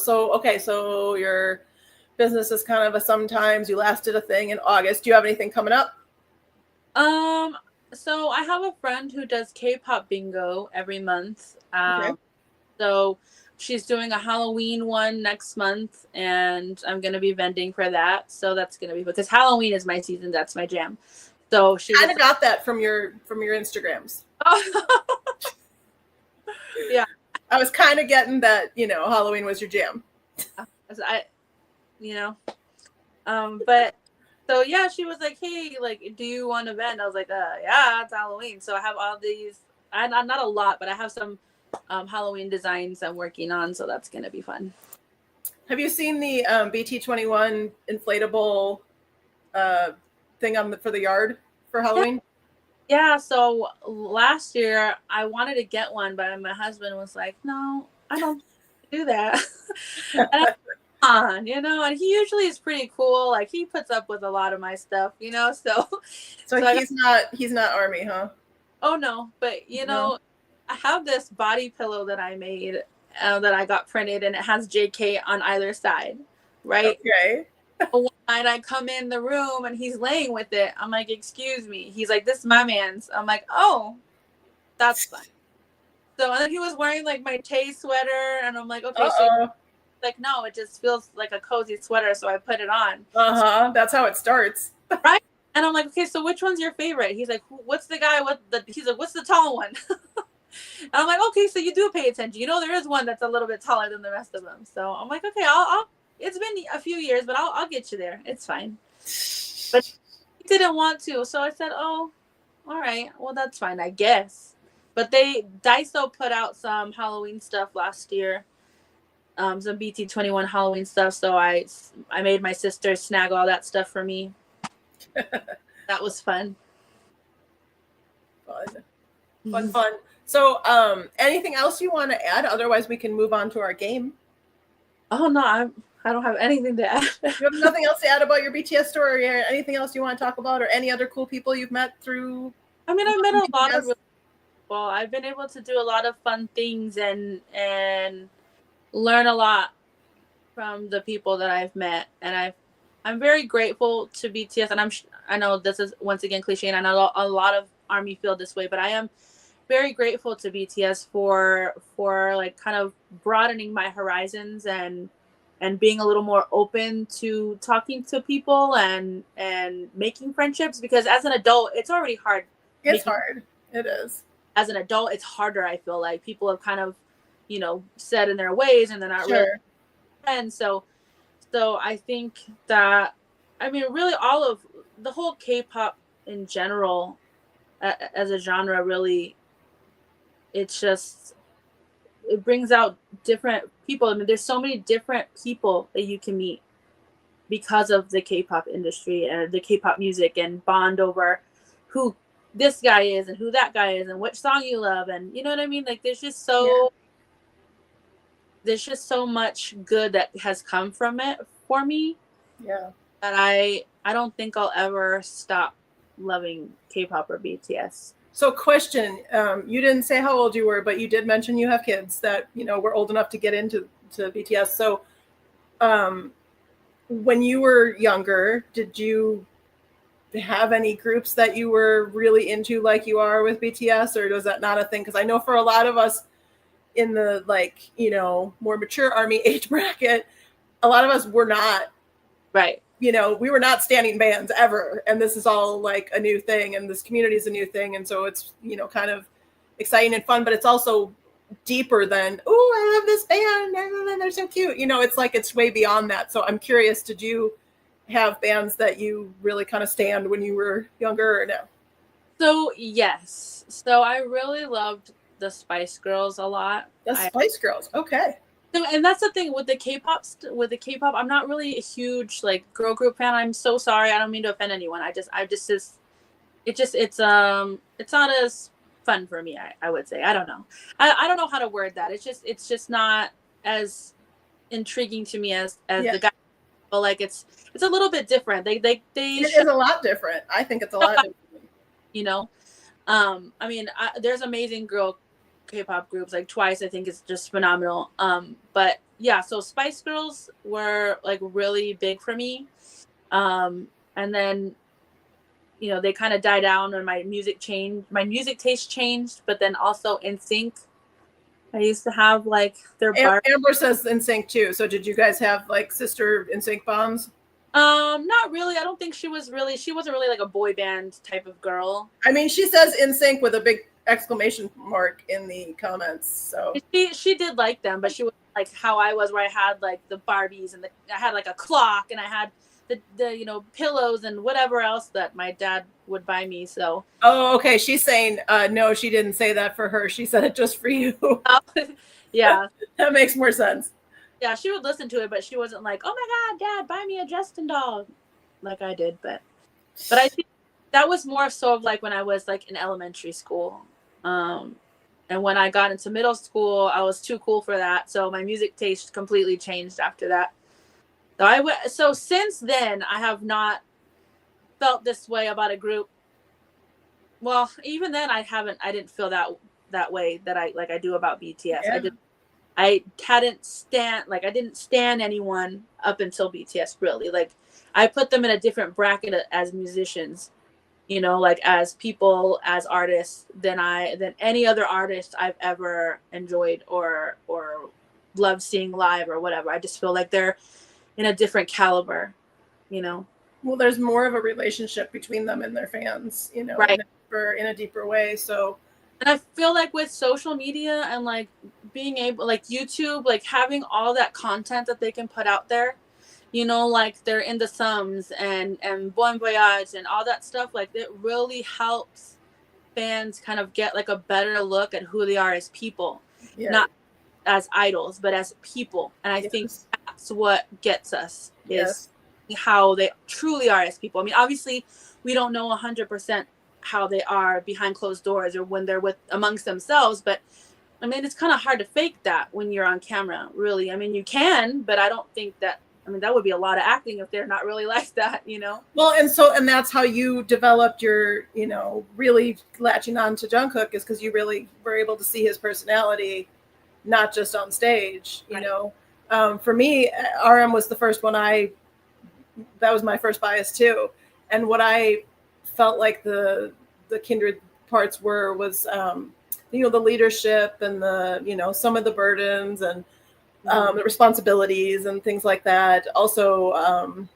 So, okay, so your business is kind of a sometimes. You last did a thing in August. Do you have anything coming up? So I have a friend who does K-pop bingo every month. Okay. So she's doing a Halloween one next month, and I'm gonna be vending for that. So that's gonna be, because Halloween is my season. That's my jam. So she kind of got that from your Instagrams. Yeah, I was kind of getting that. Halloween was your jam. But so yeah, she was like, hey, like, do you want to vend? I was like, yeah, it's Halloween. So I have all these. Not a lot, but I have some Halloween designs I'm working on, so that's gonna be fun. Have you seen the BT21 inflatable thing for the yard for Halloween? Yeah, so last year I wanted to get one, but my husband was like, "No, I don't do that." And on, and he usually is pretty cool. Like he puts up with a lot of my stuff. So So so I got, he's not army, huh? oh no, but No. I have this body pillow that I made that I got printed, and it has JK on either side, right? Okay. But one night I come in the room and he's laying with it. I'm like, "Excuse me." He's like, "This is my man's." I'm like, "Oh, that's fine." So and then he was wearing like my Tay sweater, and I'm like, "Okay, so Uh-oh. like no, it just feels like a cozy sweater." So I put it on. Uh-huh. That's how it starts. Right? And I'm like, "Okay, so which one's your favorite?" He's like, "What's the guy with the?" He's like, "What's the tall one?" And I'm like, "Okay, so you do pay attention. There is one that's a little bit taller than the rest of them." So I'm like, "Okay, I'll it's been a few years, but I'll get you there. It's fine." But he didn't want to, so I said, "Oh, all right. Well, that's fine, I guess." But Daiso put out some Halloween stuff last year, some BT21 Halloween stuff. So I made my sister snag all that stuff for me. That was fun. Fun. Fun, fun. So, anything else you want to add? Otherwise, we can move on to our game. Oh no, I don't have anything to add. You have nothing else to add about your BTS story, or anything else you want to talk about, or any other cool people you've met through? I mean, I've met a lot of BTS? really people. I've been able to do a lot of fun things and learn a lot from the people that I've met, and I'm very grateful to BTS. And I know this is once again cliche, and I know a lot of Army feel this way, but I am very grateful to BTS for like kind of broadening my horizons and being a little more open to talking to people and making friendships, because as an adult it's already hard It's making. hard. It is. As an adult it's harder. I feel like people have kind of set in their ways and they're not really Sure. friends. So I think that, I mean, really all of the whole K-pop in general, as a genre, really, it's just, it brings out different people. I mean, there's so many different people that you can meet because of the K-pop industry and the K-pop music, and bond over who this guy is and who that guy is and which song you love, and you know what I mean? Like there's just so much good that has come from it for me, Yeah. that I don't think I'll ever stop loving K-pop or BTS. So, question: you didn't say how old you were, but you did mention you have kids that were old enough to get into BTS. So, um, when you were younger, did you have any groups that you were really into, like you are with BTS, or was that not a thing? Because I know for a lot of us in the more mature Army age bracket, a lot of us were not. Right. We were not standing bands ever, and this is all like a new thing, and this community is a new thing, and so it's kind of exciting and fun, but it's also deeper than, oh, I love this band, they're so cute. It's like it's way beyond that. So I'm curious, did you have bands that you really kind of stand when you were younger, or no? So yes, so I really loved the Spice Girls a lot. The Spice Girls, okay. And that's the thing with the K-pop. With the K-pop, I'm not really a huge like girl group fan. I'm so sorry. I don't mean to offend anyone. It's not as fun for me. I would say. I don't know. I don't know how to word that. It's just not as intriguing to me as the guy. But like it's a little bit different. It is a lot different. I think it's a lot different. I mean, there's amazing girl K-pop groups like Twice. I think is just phenomenal. But yeah, so Spice Girls were like really big for me. And then they kind of died down and my music taste changed. But then also NSYNC, I used to have like their Amber says NSYNC too. So did you guys have like sister NSYNC bonds? Not really. I don't think she wasn't really like a boy band type of girl. I mean, she says NSYNC with a big exclamation mark in the comments. So she did like them, but she was like how I was, where I had like the Barbies and I had like a clock and I had the pillows and whatever else that my dad would buy me. So okay, she's saying no, she didn't say that for her. She said it just for you. Yeah. That makes more sense. Yeah, she would listen to it, but she wasn't like, "Oh my God, Dad, buy me a Justin doll," like I did. But I think that was more so of like when I was like in elementary school. And when I got into middle school, I was too cool for that. So my music taste completely changed after that. So since then, I have not felt this way about a group. Well, even then, I didn't feel that way that I do about BTS. Yeah. I didn't stand anyone up until BTS, really. Like, I put them in a different bracket as musicians, like as people, as artists than any other artist I've ever enjoyed or loved seeing live or whatever. I just feel like they're in a different caliber, Well, there's more of a relationship between them and their fans, Right. in a deeper way. So, and I feel like with social media and like being able, like YouTube, like having all that content that they can put out there, like they're in the sums and Bon Voyage and all that stuff, like it really helps fans kind of get like a better look at who they are as people, yeah. not as idols, but as people. And I think that's what gets us is how they truly are as people. I mean, obviously we don't know 100% how they are behind closed doors or when they're amongst themselves, but I mean, it's kind of hard to fake that when you're on camera, really. I mean, you can, but I don't think that, that would be a lot of acting if they're not really like that, Well, and that's how you developed your, really latching on to Jungkook, is because you really were able to see his personality, not just on stage, For me, RM was the first one that was my first bias too. And what I felt like the kindred parts was, the leadership and the, some of the burdens and the responsibilities and things like that. Also,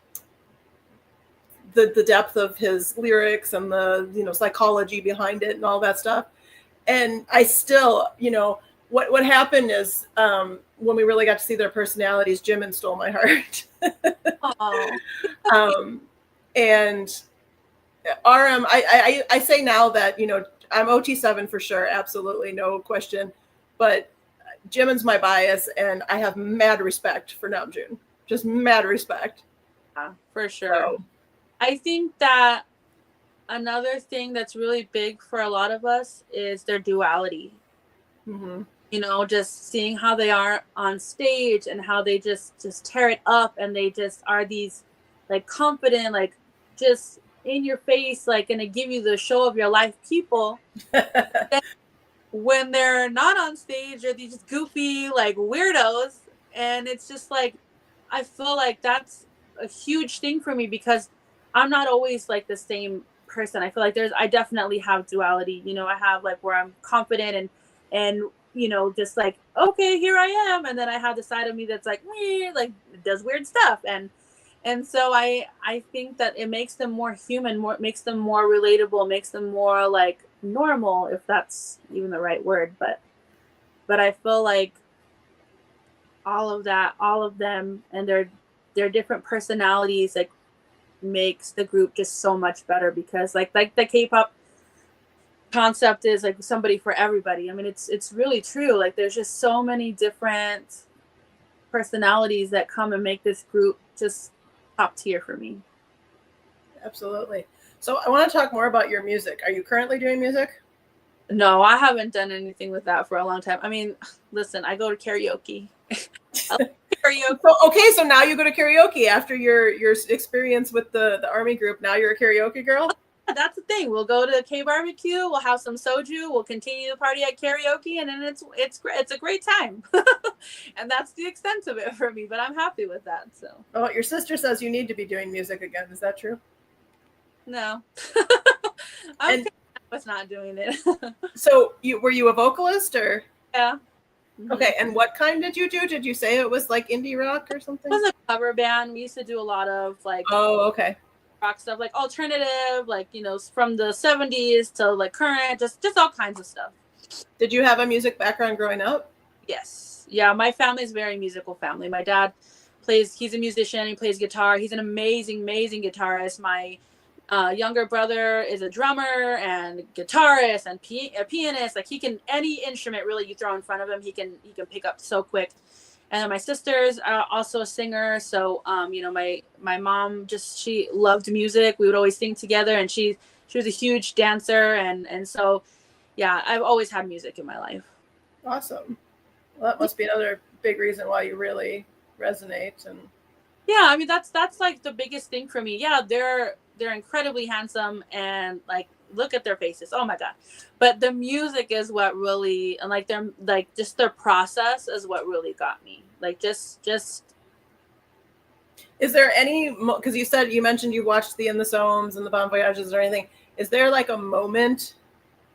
the depth of his lyrics and the, psychology behind it and all that stuff. And I still, what happened is, when we really got to see their personalities, Jimin stole my heart. And RM, I say now that, I'm OT7 for sure. Absolutely. No question. But Jimin's my bias, and I have mad respect for Namjoon. Just mad respect. Yeah, for sure. So, I think that another thing that's really big for a lot of us is their duality. Mm-hmm. Just seeing how they are on stage and how they just tear it up, and they just are these like confident, like just in your face, like gonna give you the show of your life people. When they're not on stage, they're these goofy like weirdos, and it's just like I feel like that's a huge thing for me because I'm not always like the same person. I feel like I definitely have duality. I have like where I'm confident and just like, okay, here I am, and then I have the side of me that's like does weird stuff, and so I think that it makes them more human, makes them more relatable, makes them more like normal, if that's even the right word. But I feel like all of them and their different personalities like makes the group just so much better, because like the K-pop concept is like somebody for everybody. I mean, it's really true. Like there's just so many different personalities that come and make this group just top tier for me. Absolutely. So I want to talk more about your music. Are you currently doing music? No, I haven't done anything with that for a long time. I mean, listen, I go to karaoke. Karaoke. Okay, so now you go to karaoke after your experience with the army group. Now you're a karaoke girl? That's the thing. We'll go to K barbecue. We'll have some soju. We'll continue the party at karaoke, and then it's a great time. And that's the extent of it for me. But I'm happy with that. So. Oh, your sister says you need to be doing music again. Is that true? No. I was not doing it. So were you a vocalist or? Yeah. Mm-hmm. Okay, and what kind did you do? Did you say it was like indie rock or something? It was a cover band. We used to do a lot of like. Oh, okay. Rock stuff, like alternative, like from the 70s to like current, just all kinds of stuff. Did you have a music background growing up? Yes. Yeah, my family is a very musical family. My dad he's a musician, he plays guitar. He's an amazing guitarist. My younger brother is a drummer and guitarist and a pianist. Like he can, any instrument really you throw in front of him, he can pick up so quick. And then my sister's also a singer. So, you know, my mom she loved music. We would always sing together, and she was a huge dancer. And so, yeah, I've always had music in my life. Awesome. Well, that must be another big reason why you really resonate. And yeah, I mean, that's like the biggest thing for me. Yeah, they're incredibly handsome, and like, look at their faces. Oh my God. But the music is what really, and like just their process is what really got me. Like, just is there any, because you mentioned you watched the In the Somes and the Bon Voyages or anything, is there like a moment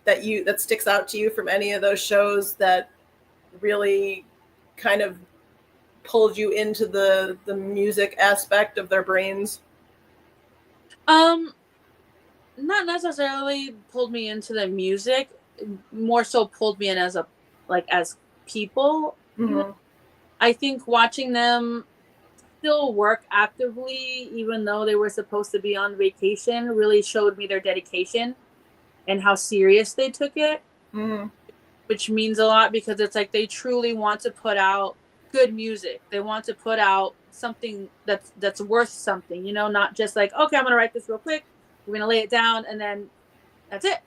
that sticks out to you from any of those shows that really kind of pulled you into the music aspect of their brains? Not necessarily pulled me into the music, more so pulled me in as as people. Mm-hmm. I think watching them still work actively, even though they were supposed to be on vacation, really showed me their dedication and how serious they took it. Mm-hmm. Which means a lot, because it's like they truly want to put out good music. They want to put out something that's worth something, you know, not just like, okay, I'm gonna write this real quick, we're gonna lay it down, and then that's it.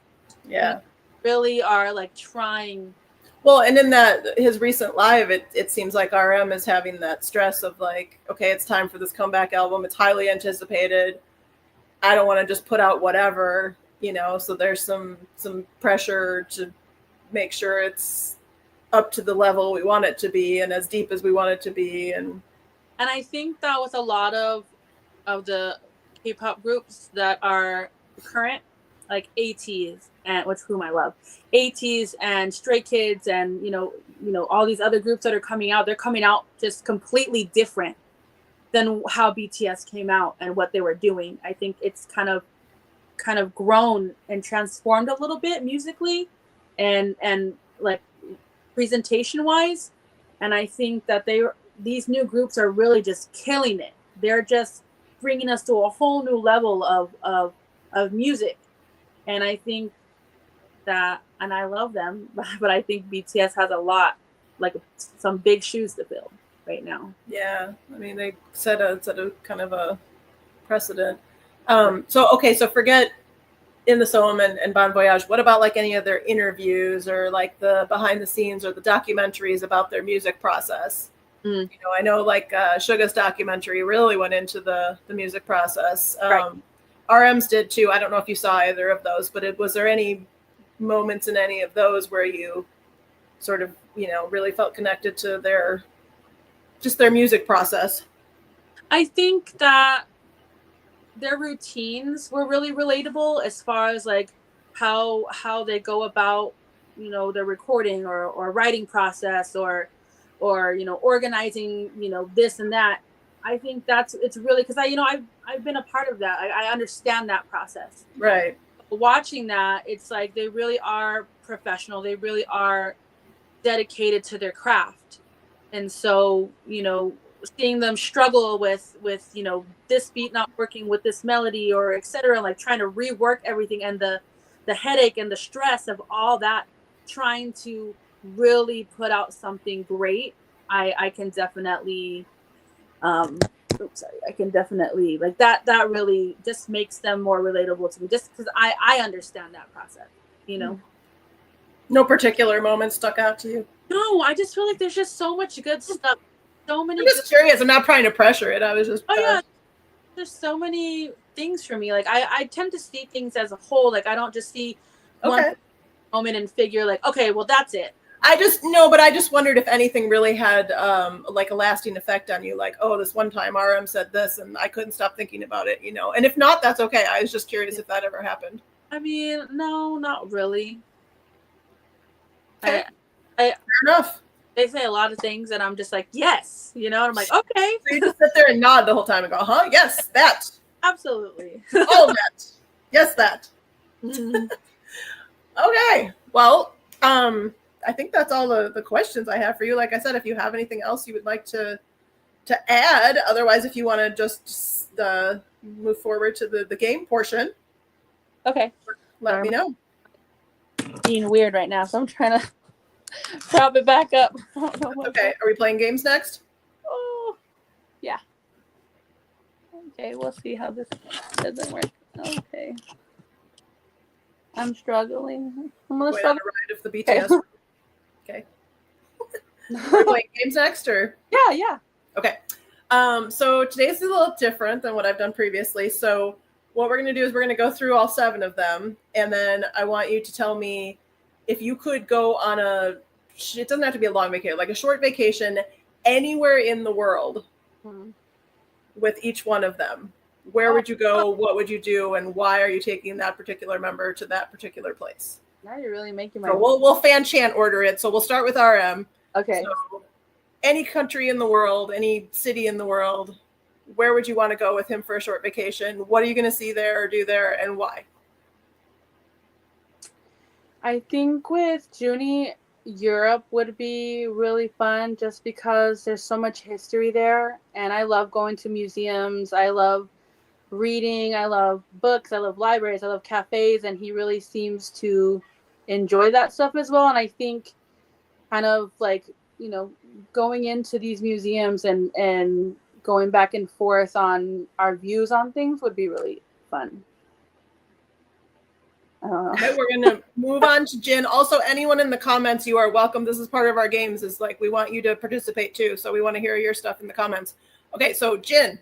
Yeah. You know, really are like trying. Well, and in his recent live, it seems like RM is having that stress of like, okay, it's time for this comeback album. It's highly anticipated. I don't want to just put out whatever, you know. So there's some pressure to make sure it's up to the level we want it to be and as deep as we want it to be. And I think that with a lot of the K-pop groups that are current, like ATEEZ, and whom I love, ATEEZ and Stray Kids, and you know all these other groups that are coming out, they're coming out just completely different than how BTS came out and what they were doing. I think it's kind of grown and transformed a little bit musically, and like presentation wise. And I think that these new groups are really just killing it. They're just bringing us to a whole new level of music. And I think that, and I love them, but I think BTS has a lot, like some big shoes to fill right now. yeah, I mean, they set a kind of a precedent. So forget In the Somme and Bon Voyage. What about like any of their interviews or like the behind the scenes or the documentaries about their music process? Mm. You know, I know like Suga's documentary really went into the music process. Right. RM's did too. I don't know if you saw either of those, but was there any moments in any of those where you sort of, you know, really felt connected to their music process? I think that their routines were really relatable, as far as like how they go about, you know, their recording or writing process, or you know, organizing, you know, this and that. I think it's really, because I've been a part of that. I understand that process. Right. Watching that, it's like they really are professional. They really are dedicated to their craft. And so, you know, seeing them struggle with you know, this beat not working with this melody, or etc., like trying to rework everything, and the headache and the stress of all that, trying to really put out something great. I can definitely I can definitely, like, that really just makes them more relatable to me, just because I understand that process, you know. No particular moment stuck out to you? No, I just feel like there's just so much good stuff. So many. I'm just curious. I'm not trying to pressure it. I was just. Oh yeah, there's so many things for me. Like I tend to see things as a whole. Like I don't just see one moment and figure like, okay, well that's it. I just wondered if anything really had like a lasting effect on you. Like, oh, this one time RM said this, and I couldn't stop thinking about it. You know, and if not, that's okay. I was just curious if that ever happened. I mean, no, not really. Okay. Fair enough. They say a lot of things, and I'm just like, yes, you know. And I'm like, okay. So you just sit there and nod the whole time and go, huh? Yes, that. Absolutely. All that. Yes, that. Mm-hmm. Okay. Well, I think that's all the questions I have for you. Like I said, if you have anything else you would like to add, otherwise, if you want to just move forward to the game portion, okay, let me know. Being weird right now, so I'm trying to Prop it back up. I don't know what Okay, are we playing games next? Oh, yeah. Okay, we'll see how this doesn't work. Okay. I'm struggling. I'm gonna Going on struggle. a ride of the BTS. Okay. Are we playing games next, or? Yeah. Okay. So today's a little different than what I've done previously. So what we're going to do is we're going to go through all 7 of them, and then I want you to tell me if you could go on it doesn't have to be a long vacation, like a short vacation anywhere in the world with each one of them. Where would you go? What would you do? And why are you taking that particular member to that particular place? Now you're really making my... So we'll fan chant order it. So we'll start with RM. Okay. So any country in the world, any city in the world, where would you want to go with him for a short vacation? What are you going to see there or do there, and why? I think with Junie, Europe would be really fun just because there's so much history there. And I love going to museums. I love reading. I love books. I love libraries. I love cafes. And he really seems to enjoy that stuff as well. And I think kind of like, you know, going into these museums and going back and forth on our views on things would be really fun. Okay, we're going to move on to Jin. Also, anyone in the comments, you are welcome. This is part of our games, is like we want you to participate too. So we want to hear your stuff in the comments. Okay, so Jin.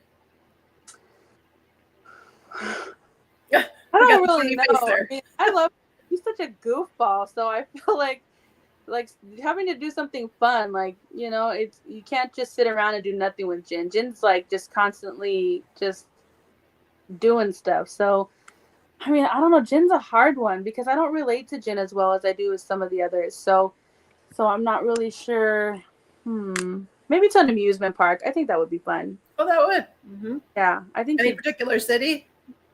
I don't really know. I mean, I love, he's such a goofball, so I feel like having to do something fun, like, you know, it's, you can't just sit around and do nothing with Jin. Jin's like just constantly just doing stuff. So I mean, I don't know, Jin's a hard one because I don't relate to Jin as well as I do with some of the others. So I'm not really sure. Maybe it's an amusement park. I think that would be fun. Oh, that would. Mm-hmm. Yeah, I think. Any particular city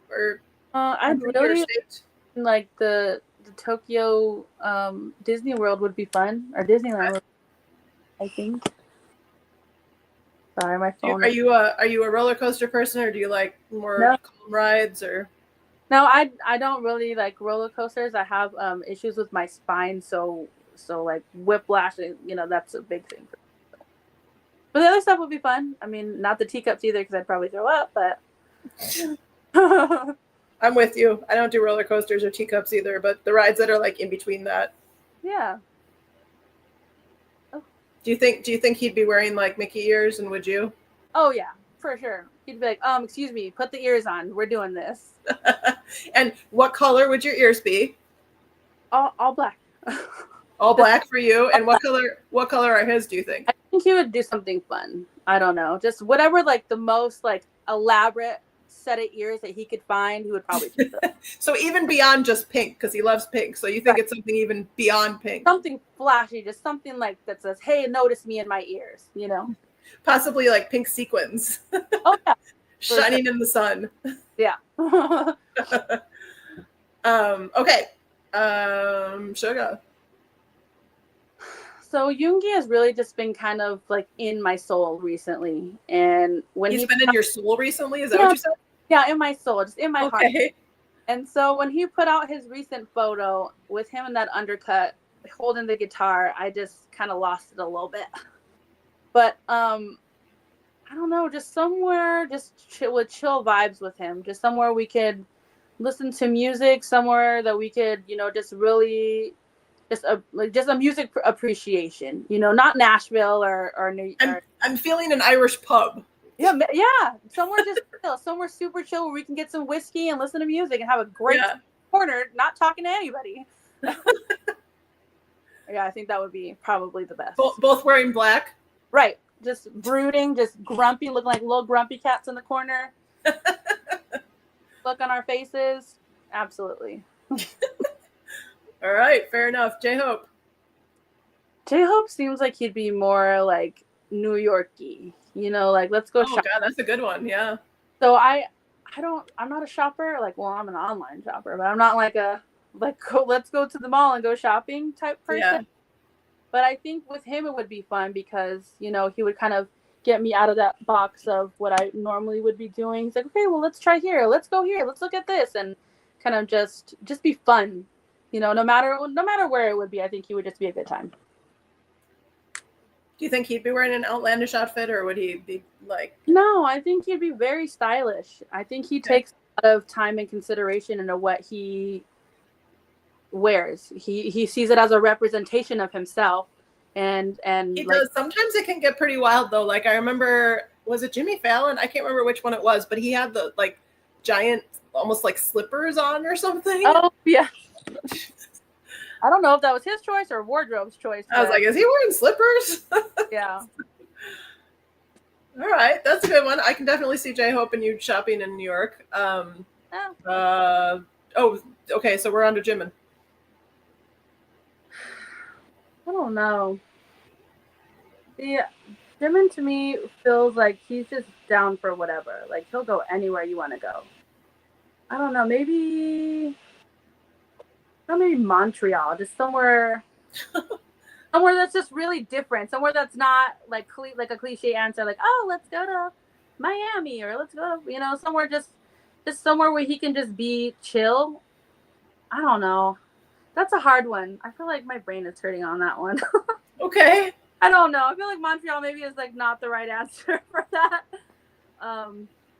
or I'd really like the Tokyo Disney World would be fun, or Disneyland. I think. Sorry, my phone. Are you a roller coaster person, or do you like more calm rides, or? No, I don't really like roller coasters. I have issues with my spine, so like whiplash, you know, that's a big thing. But the other stuff would be fun. I mean, not the teacups either, because I'd probably throw up. But I'm with you. I don't do roller coasters or teacups either, but the rides that are like in between that. Yeah. Oh. Do you think he'd be wearing like Mickey ears, and would you? Oh yeah, for sure. He'd be like, excuse me, put the ears on. We're doing this. And what color would your ears be? All black. All black for you. And what color are his, do you think? I think he would do something fun. I don't know. Just whatever, like the most like elaborate set of ears that he could find, he would probably do that. So even beyond just pink, because he loves pink. So you think it's something even beyond pink? Something flashy, just something like that says, "Hey, notice me in my ears," you know? Possibly like pink sequins. Oh yeah. Shining in the sun. Yeah. Okay. Suga. So Yoongi has really just been kind of like in my soul recently, and when he's been in your soul recently, is that what you said? Yeah, in my soul, just in my heart. Okay. And so when he put out his recent photo with him in that undercut, holding the guitar, I just kind of lost it a little bit. But I don't know, just somewhere, just chill vibes with him, just somewhere we could listen to music, somewhere that we could, you know, just really. Just a music appreciation, you know, not Nashville or New York. I'm feeling an Irish pub. Yeah, somewhere just chill, somewhere super chill where we can get some whiskey and listen to music and have a great corner, not talking to anybody. Yeah, I think that would be probably the best. Both wearing black? Right. Just brooding, just grumpy, looking like little grumpy cats in the corner. Look on our faces. Absolutely. All right, fair enough. J-Hope. J-Hope seems like he'd be more like New York-y, you know, like let's go shop. God, that's a good one, yeah. So I'm not a shopper, like, well, I'm an online shopper, but I'm not like let's go to the mall and go shopping type person. Yeah. But I think with him it would be fun because, you know, he would kind of get me out of that box of what I normally would be doing. He's like, okay, well, let's try here, let's go here, let's look at this, and kind of just be fun. You know, no matter where it would be, I think he would just be a good time. Do you think he'd be wearing an outlandish outfit, or would he be like? No, I think he'd be very stylish. I think he takes a lot of time and consideration into what he wears. He sees it as a representation of himself, and He like, does. Sometimes it can get pretty wild though. Like I remember, was it Jimmy Fallon? I can't remember which one it was, but he had the like giant, almost like slippers on or something. oh yeah. I don't know if that was his choice or wardrobe's choice. I was like, is he wearing slippers? Yeah. All right, that's a good one. I can definitely see J-Hope and you shopping in New York. Oh, okay, so we're on to Jimin. I don't know. See, Jimin to me feels like he's just down for whatever. Like he'll go anywhere you want to go. I don't know. Maybe Montreal, just somewhere that's just really different. Somewhere that's not like a cliche answer, like, oh, let's go to Miami, or let's go to, somewhere just somewhere where he can just be chill. I don't know. That's a hard one. I feel like my brain is hurting on that one. Okay. I don't know. I feel like Montreal maybe is like not the right answer for that.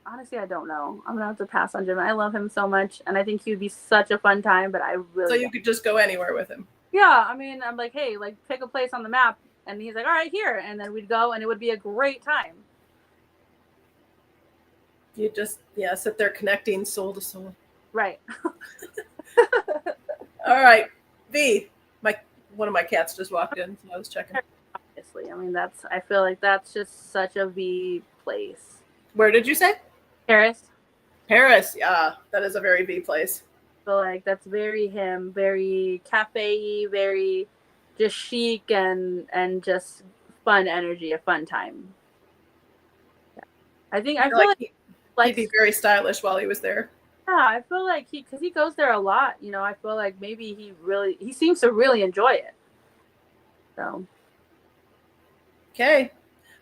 Honestly, I don't know. I'm gonna have to pass on Jim. I love him so much, and I think he'd be such a fun time. But I really so you could just go anywhere with him. Yeah, I mean, I'm like, hey, like pick a place on the map, and he's like, all right, here, and then we'd go, and it would be a great time. You just sit there connecting soul to soul. Right. All right, V. One of my cats just walked in, so I was checking. Obviously, I mean I feel like that's just such a V place. Where did you say? Paris. Paris, yeah, that is a very V place. I feel like that's very him, very cafe-y, very just chic and just fun energy, a fun time. Yeah. I feel like he'd be very stylish while he was there. Yeah, I feel like because he goes there a lot, I feel like maybe he seems to really enjoy it. So. Okay.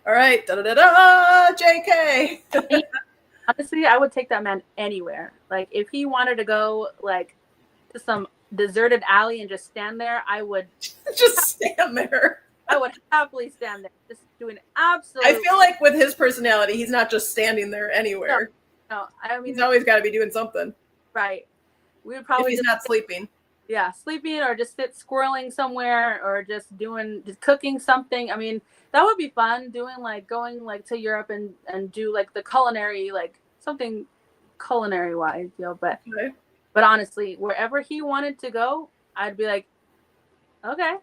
All right. JK. Honestly, I would take that man anywhere. Like if he wanted to go like to some deserted alley and just stand there, I would just stand there. I would happily stand there, just doing absolutely. I feel like with his personality, he's not just standing there anywhere. No, I mean he's always got to be doing something. Right. We would probably if he's not sleeping. Yeah, sleeping or just sit squirreling somewhere or just cooking something. I mean, that would be fun. Going to Europe and do like the culinary, like something culinary wise, But okay. But honestly, wherever he wanted to go, I'd be like, okay.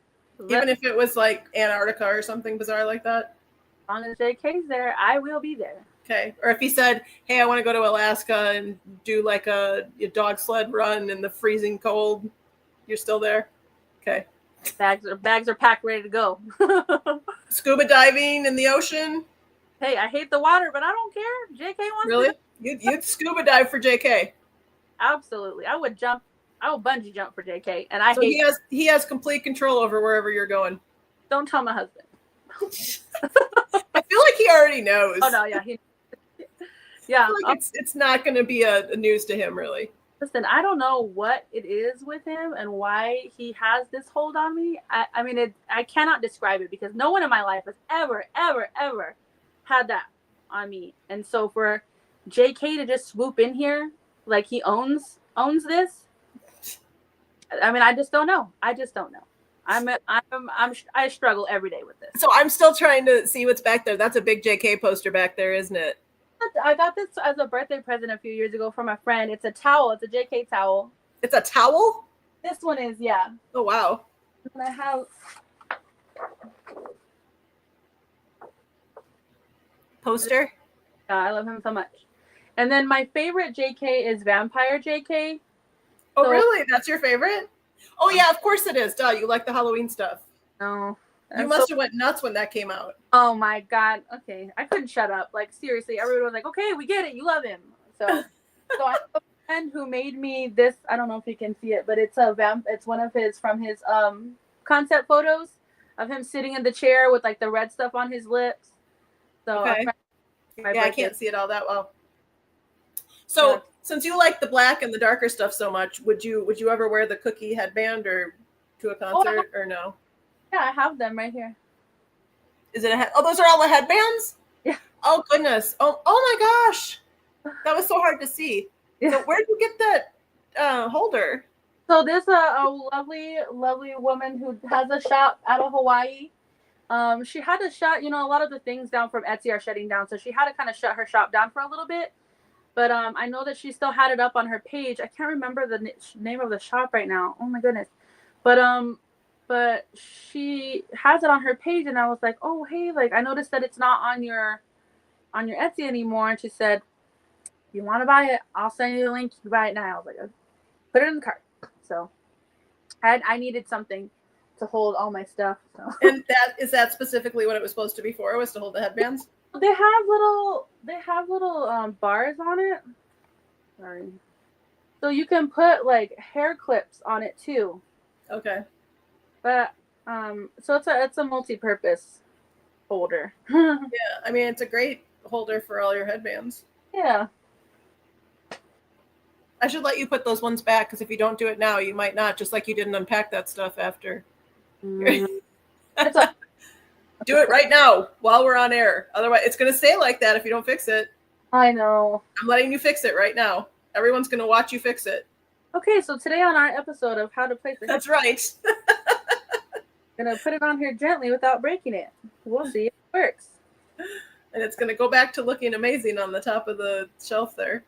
Even if it was like Antarctica or something bizarre like that. As long as JK's there, I will be there. Okay. Or if he said, hey, I want to go to Alaska and do like a dog sled run in the freezing cold, you're still there? Okay. Bags are packed, ready to go. Scuba diving in the ocean? Hey, I hate the water, but I don't care. JK wants really? to. You'd scuba dive for JK? Absolutely. I would bungee jump for JK. And he has complete control over wherever you're going. Don't tell my husband. I feel like he already knows. Oh no, yeah. Yeah. Like it's not going to be a news to him, really. Listen, I don't know what it is with him and why he has this hold on me. I mean, I cannot describe it because no one in my life has ever, ever, ever had that on me. And so for JK to just swoop in here like he owns this, I mean, I just don't know. I struggle every day with this. So I'm still trying to see what's back there. That's a big JK poster back there, isn't it? I got this as a birthday present a few years ago from a friend. It's a towel. It's a JK towel. It's a towel? This one is, yeah. Oh, wow. And I have poster. Yeah, I love him so much. And then my favorite JK is Vampire JK. Oh, so, really? That's your favorite? Oh, yeah, of course it is. Duh, you like the Halloween stuff. No. You must have went nuts when that came out. Oh my God. Okay. I couldn't shut up. Like seriously, everyone was like, okay, we get it. You love him. So I have a friend who made me this. I don't know if you can see it, but it's it's one of his from his concept photos of him sitting in the chair with like the red stuff on his lips. So okay. I can't see it all that well. So since you like the black and the darker stuff so much, would you ever wear the cookie headband or to a concert or no? Yeah, I have them right here. Is it a oh, those are all the headbands? Yeah. Oh, goodness. Oh my gosh. That was so hard to see. Yeah. So where'd you get that holder? So there's a lovely, lovely woman who has a shop out of Hawaii. She had to shut, a lot of the things down from Etsy are shutting down. So she had to kind of shut her shop down for a little bit. But I know that she still had it up on her page. I can't remember the name of the shop right now. Oh my goodness. But she has it on her page, and I was like, oh hey, like I noticed that it's not on your Etsy anymore. And she said, if you want to buy it, I'll send you the link. You can buy it now. I was like, okay. Put it in the cart. So I needed something to hold all my stuff. So. And is that specifically what it was supposed to be for? Was to hold the headbands? They have little bars on it. Sorry. So you can put like hair clips on it too. Okay. But so it's a multi-purpose holder. Yeah, I mean it's a great holder for all your headbands. Yeah. I should let you put those ones back because if you don't do it now, you might not. Just like you didn't unpack that stuff after. Do it right now while we're on air. Otherwise, it's going to stay like that if you don't fix it. I know. I'm letting you fix it right now. Everyone's going to watch you fix it. Okay, so today on our episode of how to place the That's right. I'm going to put it on here gently without breaking it. We'll see if it works. And it's going to go back to looking amazing on the top of the shelf there.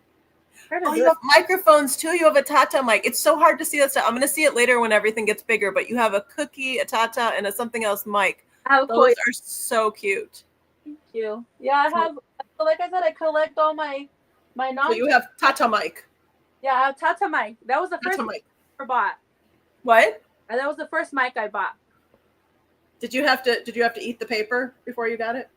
Oh, you have microphones too. You have a Tata mic. It's so hard to see that stuff. I'm going to see it later when everything gets bigger, but you have a cookie, a Tata, and a something else mic. Those are so cute. Thank you. Yeah, I have, like I said, I collect all my So you have Tata mic. Yeah, I have Tata mic. That was the first mic I ever bought. What? And that was the first mic I bought. Did you have to eat the paper before you got it?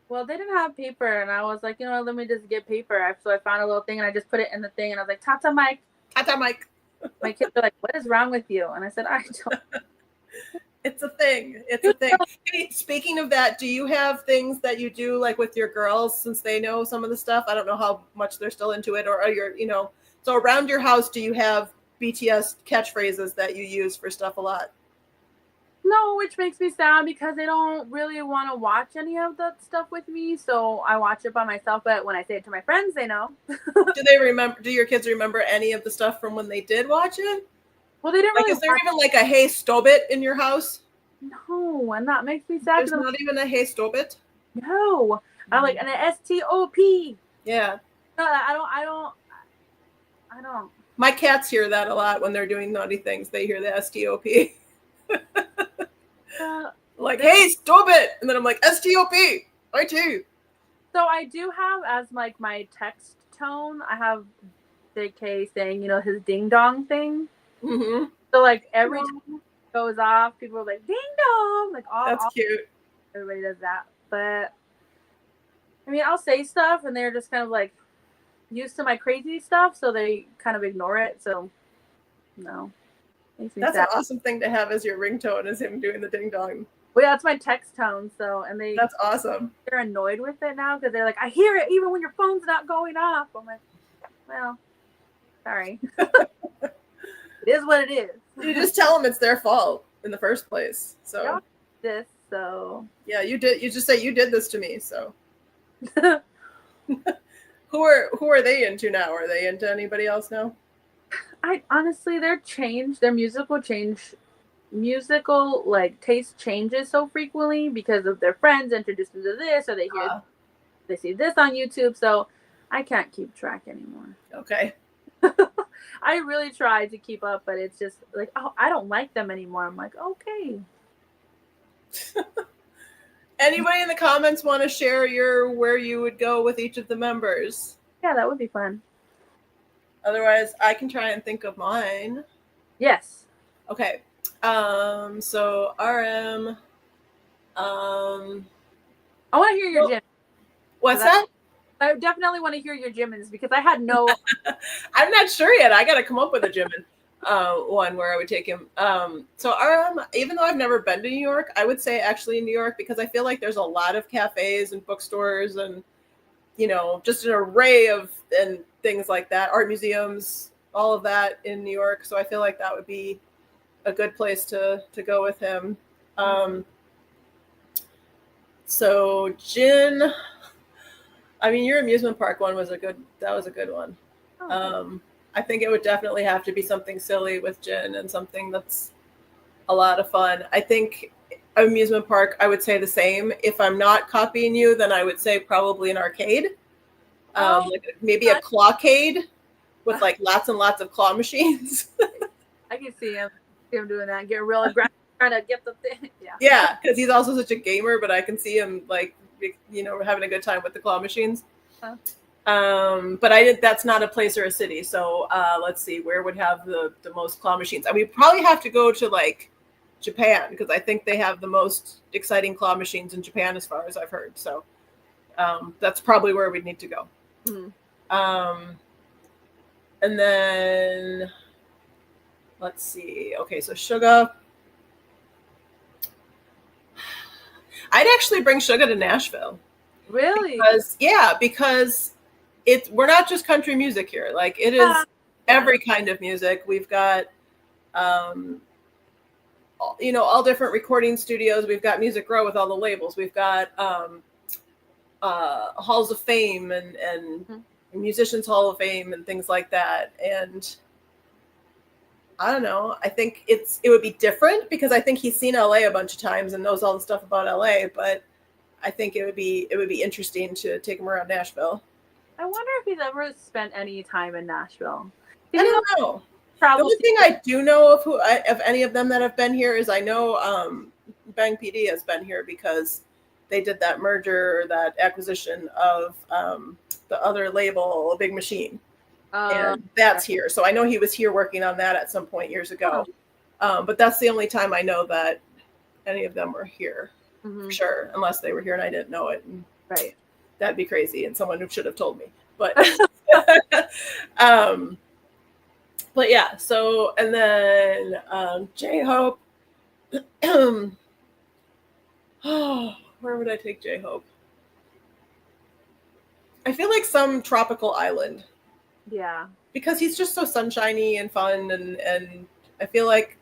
Well, they didn't have paper, and I was like, let me just get paper. So I found a little thing, and I just put it in the thing, and I was like, Tata mic. Tata mic. My kids were like, what is wrong with you? And I said, I don't. It's a thing. It's a thing. Hey, speaking of that, do you have things that you do like with your girls since they know some of the stuff? I don't know how much they're still into it, or you're, so around your house, do you have BTS catchphrases that you use for stuff a lot? No, which makes me sad because they don't really want to watch any of that stuff with me. So I watch it by myself. But when I say it to my friends, they know. Do they remember? Do your kids remember any of the stuff from when they did watch it? Well, they didn't really. Is there even like a Hey Stobit in your house? No, and that makes me sad. There's not even a Hey Stobit? No. I like an STOP. Yeah. No, I don't. My cats hear that a lot when they're doing naughty things. They hear the STOP. Like, hey, stop it! And then I'm like, STOP! I too. So I do have as like my text tone, I have Big K saying, his ding dong thing. Mm-hmm. So like every time it goes off, people are like, ding dong! Like that's cute. Everybody does that. But I mean, I'll say stuff and they're just kind of like used to my crazy stuff, so they kind of ignore it. So no. That's an awesome thing to have as your ringtone, is him doing the ding dong. Well, yeah, that's my text tone. So, and that's awesome. They're annoyed with it now because they're like, I hear it even when your phone's not going off. I'm like, well, sorry. It is what it is. You just tell them it's their fault in the first place. So yeah, you did. You just say you did this to me. So who are they into now? Are they into anybody else now? I honestly, their musical like taste changes so frequently because of their friends introduced them to this, or they see this on YouTube. So I can't keep track anymore. Okay. I really try to keep up, but it's just like, oh, I don't like them anymore. I'm like, okay. Anybody in the comments want to share where you would go with each of the members? Yeah, that would be fun. Otherwise, I can try and think of mine. Yes. Okay. So RM. I want to hear your gym. What's that? I definitely want to hear your Jimmins because I had no. I'm not sure yet. I got to come up with a Jimin one where I would take him. So RM, even though I've never been to New York, I would say actually in New York because I feel like there's a lot of cafes and bookstores and just an array of and things like that, art museums, all of that in New York. So I feel like that would be a good place to go with him. So Jin, I mean, your amusement park one was a good one. Oh. I think it would definitely have to be something silly with Jin and something that's a lot of fun. I think amusement park, I would say the same. If I'm not copying you, then I would say probably an arcade. Like maybe a clawcade with like lots and lots of claw machines. I can see him doing that, getting real aggressive, trying to get the thing. Yeah. Yeah, because he's also such a gamer, but I can see him like, you know, having a good time with the claw machines. But that's not a place or a city. So let's see, where would have the most claw machines? I mean, we probably have to go to like Japan, because I think they have the most exciting claw machines in Japan, as far as I've heard. So that's probably where we'd need to go. And then let's see. Okay, so Suga. I'd actually bring Suga to Nashville. Really? Because we're not just country music here. Like, it is every kind of music. We've got you know, all different recording studios. We've got Music Row with all the labels. We've got halls of fame and musicians hall of fame and things like that. And I don't know, I think it would be different, because I think he's seen LA a bunch of times and knows all the stuff about LA, but I think it would be interesting to take him around Nashville. I wonder if he's ever spent any time in Nashville. I don't know. The only thing I do know of any of them that have been here is I know Bang PD has been here because they did that merger, that acquisition of the other label, Big Machine. And that's here. So I know he was here working on that at some point years ago. But that's the only time I know that any of them were here. For sure, unless they were here and I didn't know it. And right. That'd be crazy, and someone who should have told me. But but yeah, so, and then J-Hope. Where would I take J-Hope? I feel like some tropical island. Yeah. Because he's just so sunshiny and fun, and I feel like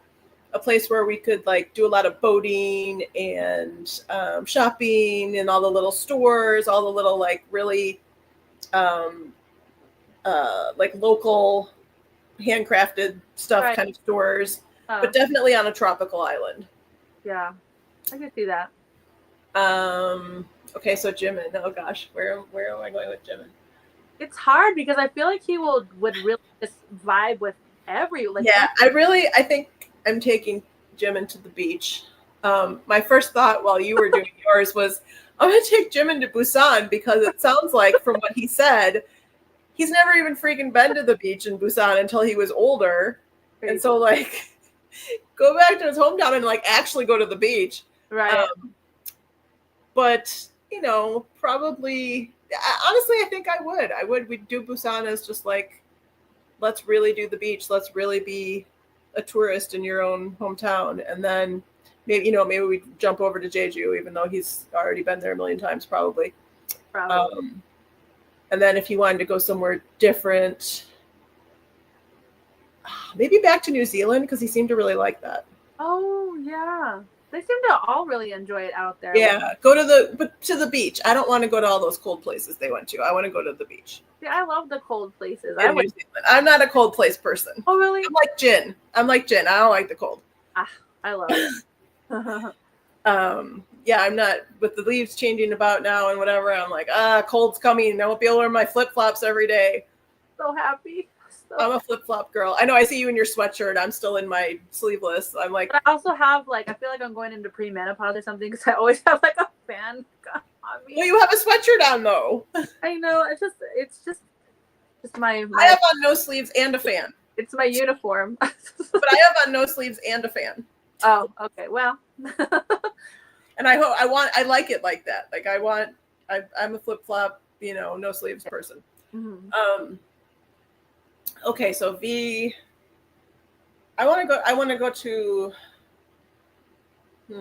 a place where we could like do a lot of boating and shopping in all the little stores, all the little like really like local handcrafted stuff kind of stores, but definitely on a tropical island. Yeah, I can see that. Okay, so Jimin. Oh gosh, where am I going with Jimin? It's hard because I feel like he would really just vibe with I think I'm taking Jimin to the beach. My first thought while you were doing yours was, I'm gonna take Jimin to Busan, because it sounds like, from what he said, he's never even freaking been to the beach in Busan until he was older. Crazy. And so like, go back to his hometown and like actually go to the beach. Right. But you know, probably, honestly, I think I would. We'd do Busan as just like, let's really do the beach. Let's really be a tourist in your own hometown. And then maybe we jump over to Jeju, even though he's already been there a million times, probably. And then if you wanted to go somewhere different, maybe back to New Zealand, because he seemed to really like that. Oh yeah. They seem to all really enjoy it out there. Yeah, go to the beach. I don't want to go to all those cold places they went to. I want to go to the beach. Yeah, I love the cold places. I'm not a cold place person. Oh really? I'm like Jin. I don't like the cold. I love it. Yeah, I'm not, with the leaves changing about now and whatever. I'm like, cold's coming. I won't be able to wear my flip flops every day. So happy. I'm a flip flop girl. I know. I see you in your sweatshirt. I'm still in my sleeveless. I'm like. But I also have like, I feel like I'm going into premenopause or something, because I always have like a fan on me. Well, you have a sweatshirt on though. I know. It's just my. I have on no sleeves and a fan. It's my uniform. But I have on no sleeves and a fan. Oh, okay. Well. And I like it like that. Like I'm a flip flop, no sleeves person. Okay, so V. I want to go to. I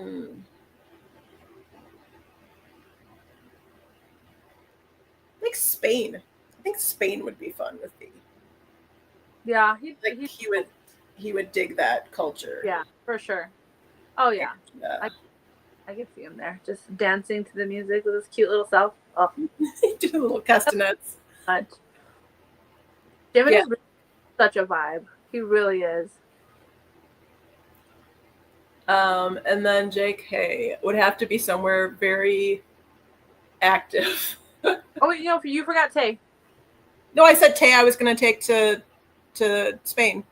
think Spain. I think Spain would be fun with V. Yeah, he would dig that culture. Yeah, for sure. Oh yeah. I can see him there, just dancing to the music with his cute little self. Oh, Do little castanets. much. Jimin is really such a vibe. He really is. And then JK would have to be somewhere very active. Oh, you forgot Tay. No, I said Tay I was going to take to Spain.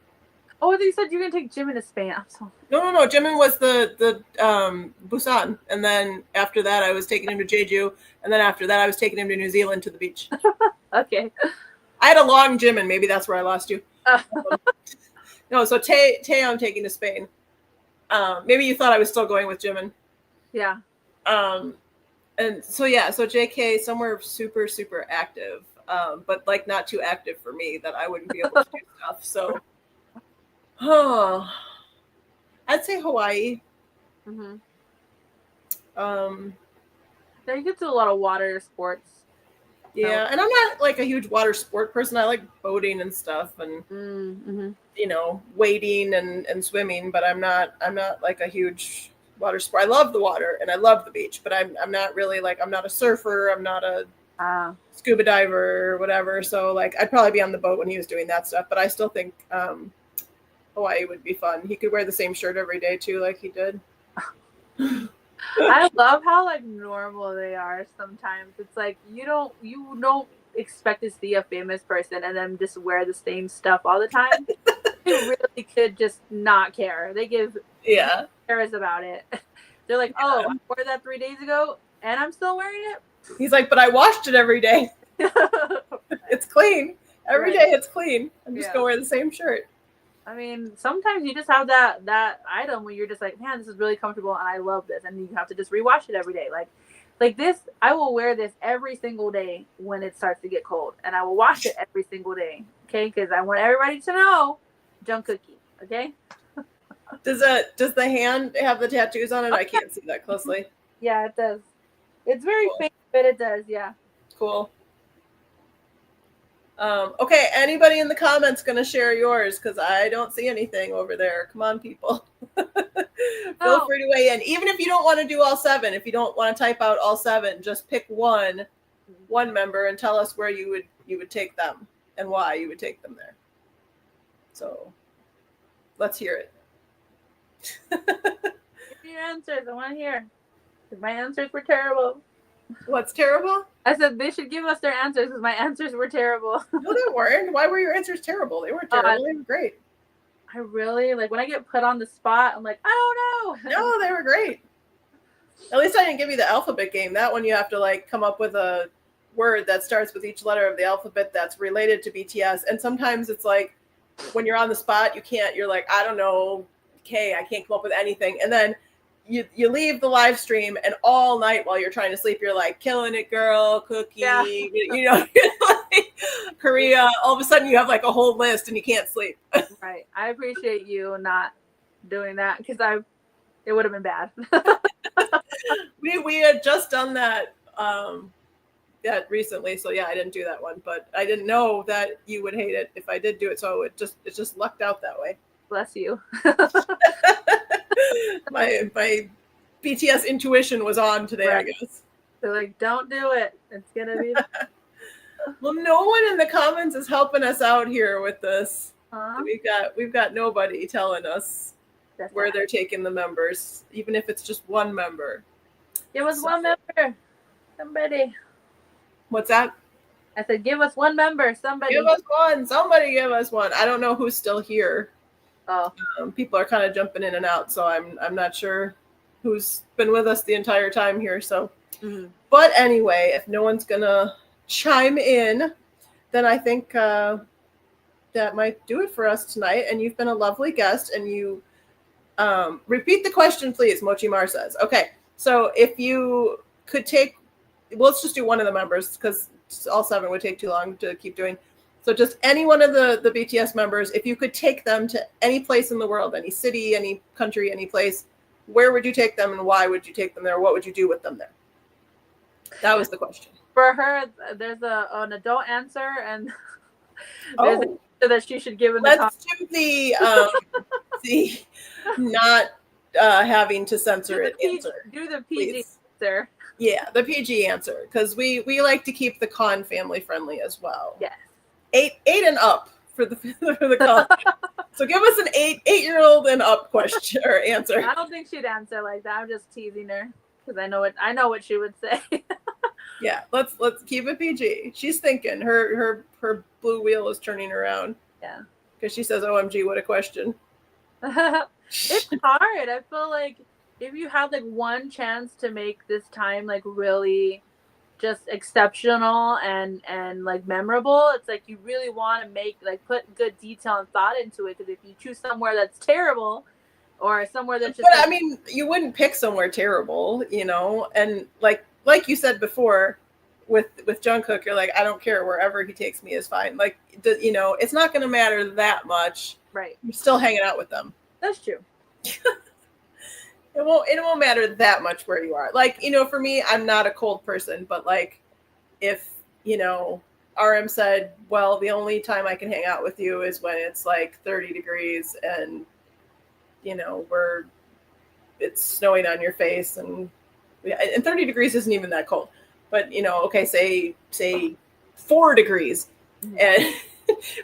Oh, you said you're going to take Jimin to Spain. I'm so... No. Jimin was the Busan. And then after that, I was taking him to Jeju. And then after that, I was taking him to New Zealand to the beach. Okay. I had a long Jimin. Maybe that's where I lost you. No, so Tay I'm taking to Spain. Maybe you thought I was still going with Jimin. Yeah. And so JK somewhere super, super active. But like not too active for me that I wouldn't be able to do stuff. So I'd say Hawaii. Mm-hmm. Yeah, you get to a lot of water sports. Yeah, and I'm not like a huge water sport person. I like boating and stuff, and wading and swimming. But I'm not like a huge water sport. I love the water and I love the beach, but I'm not really like I'm not a surfer. I'm not a scuba diver or whatever. So like I'd probably be on the boat when he was doing that stuff. But I still think Hawaii would be fun. He could wear the same shirt every day too, like he did. I love how like normal they are sometimes. It's like you don't expect to see a famous person and then just wear the same stuff all the time. They really could just not care. They give cares about it. They're like, oh, I wore that 3 days ago and I'm still wearing it. He's like, but I washed it every day. It's clean. Every day it's clean. I'm just gonna wear the same shirt. I mean, sometimes you just have that item where you're just like, man, this is really comfortable and I love this, and you have to just rewash it every day. Like this, I will wear this every single day when it starts to get cold, and I will wash it every single day, okay? Because I want everybody to know, Jung Cookie, okay? Does the hand have the tattoos on it? I can't see that closely. Yeah, it does. It's very faint, but it does, yeah. Cool. Okay, anybody in the comments gonna share yours? Because I don't see anything over there. Come on, people. Feel free to weigh in. Even if you don't want to do all 7, if you don't want to type out all 7, just pick one member and tell us where you would take them and why you would take them there. So let's hear it. Give me your answers. I want to hear. Because my answers were terrible. What's terrible? I said they should give us their answers because my answers were terrible. No, they weren't. Why were your answers terrible? They weren't terrible. They were great. I really, like, when I get put on the spot, I'm like, I don't know. No, they were great. At least I didn't give you the alphabet game. That one you have to, like, come up with a word that starts with each letter of the alphabet that's related to BTS. And sometimes it's like, when you're on the spot, you're like, I don't know, okay, I can't come up with anything. And then you leave the live stream, and all night while you're trying to sleep, you're like, killing it, girl, Cookie, like, Korea. All of a sudden you have like a whole list and you can't sleep. Right. I appreciate you not doing that because it would have been bad. we had just done that recently, so yeah, I didn't do that one, but I didn't know that you would hate it if I did do it, so it just lucked out that way. Bless you. my BTS intuition was on today, right. I guess. They're like, don't do it. It's gonna be. Well, no one in the comments is helping us out here with this. We've got nobody telling us where they're taking the members, even if it's just one member. Give us one member, somebody. What's that? I said, give us one member, somebody. Give us one. Somebody give us one. I don't know who's still here. Oh, people are kind of jumping in and out, so I'm not sure who's been with us the entire time here. So, But anyway, if no one's gonna chime in, then I think that might do it for us tonight. And you've been a lovely guest. And you repeat the question, please. Mochimar says, okay. So if you could take, let's just do one of the members because all 7 would take too long to keep doing. So just any one of the BTS members, if you could take them to any place in the world, any city, any country, any place, where would you take them and why would you take them there? What would you do with them there? That was the question. For her, there's an adult answer and there's an answer that she should give in the comments. Let's do the not having to censor it answer. Do the PG please. answer. Yeah, the PG answer, because we like to keep the con family friendly as well. Yes. 8 and up for the con. So give us an 8-year-old and up question or answer. I don't think she'd answer like that. I'm just teasing her because I know what she would say. Yeah, let's keep it PG. She's thinking. Her blue wheel is turning around. Yeah. Because she says, "OMG, what a question." It's hard. I feel like if you have like one chance to make this time like really just exceptional and like memorable, it's like you really want to make like put good detail and thought into it, because if you choose somewhere that's terrible or somewhere that's just but I mean, you wouldn't pick somewhere terrible, you know, and like you said before with Jungkook, you're like, I don't care, wherever he takes me is fine. Like, you know, it's not going to matter that much. Right. You're still hanging out with them. That's true. It won't matter that much where you are. Like, you know, for me, I'm not a cold person, but like if, you know, RM said, well, the only time I can hang out with you is when it's like 30 degrees and, you know, it's snowing on your face, and 30 degrees isn't even that cold, but you know, okay, say 4 degrees, and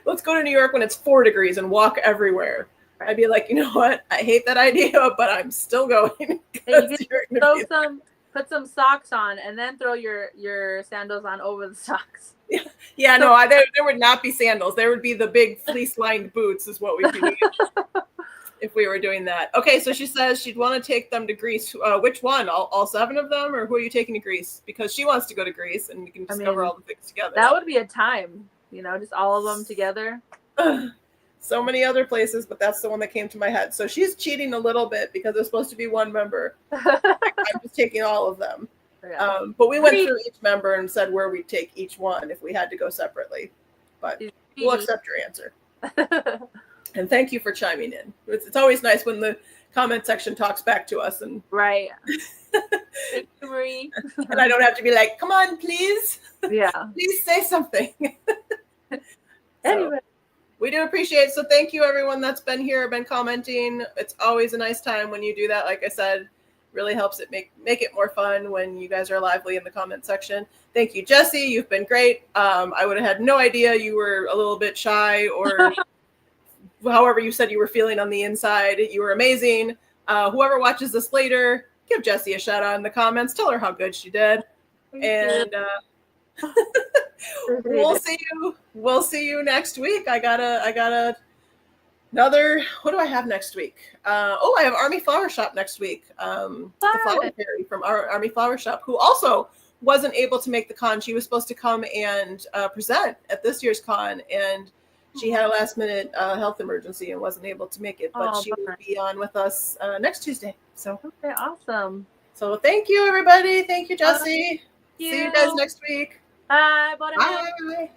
let's go to New York when it's 4 degrees and walk everywhere. I'd be like, you know what? I hate that idea, but I'm still going. Put some socks on and then throw your sandals on over the socks. Yeah, no, there would not be sandals. There would be the big fleece-lined boots is what we'd be doing if we were doing that. Okay, so she says she'd want to take them to Greece. Which one? All 7 of them? Or who are you taking to Greece? Because she wants to go to Greece and we can discover all the things together. That would be a time, you know, just all of them together. So many other places, but that's the one that came to my head. So she's cheating a little bit because there's supposed to be one member. I'm just taking all of them. Yeah. But we went through each member and said where we'd take each one if we had to go separately. But we'll accept your answer. And thank you for chiming in. It's always nice when the comment section talks back to us. And right. Thank you, Marie. And I don't have to be like, come on, please. Yeah. Please say something. Anyway. We do appreciate it. So thank you, everyone that's been here, been commenting. It's always a nice time when you do that. Like I said, really helps it make it more fun when you guys are lively in the comment section. Thank you, Jesse. You've been great. I would have had no idea you were a little bit shy, or however you said you were feeling on the inside. You were amazing. Whoever watches this later, give Jessie a shout out in the comments. Tell her how good she did. And we'll see you next week. I got another, what do I have next week? I have Army Flower Shop next week. The Flower Fairy from our Army Flower Shop, who also wasn't able to make the con. She was supposed to come and present at this year's con, and she had a last minute health emergency and wasn't able to make it, but she will be on with us next Tuesday. So okay, awesome. So thank you, everybody. Thank you, Jessie. See you guys next week. Bye. Bye.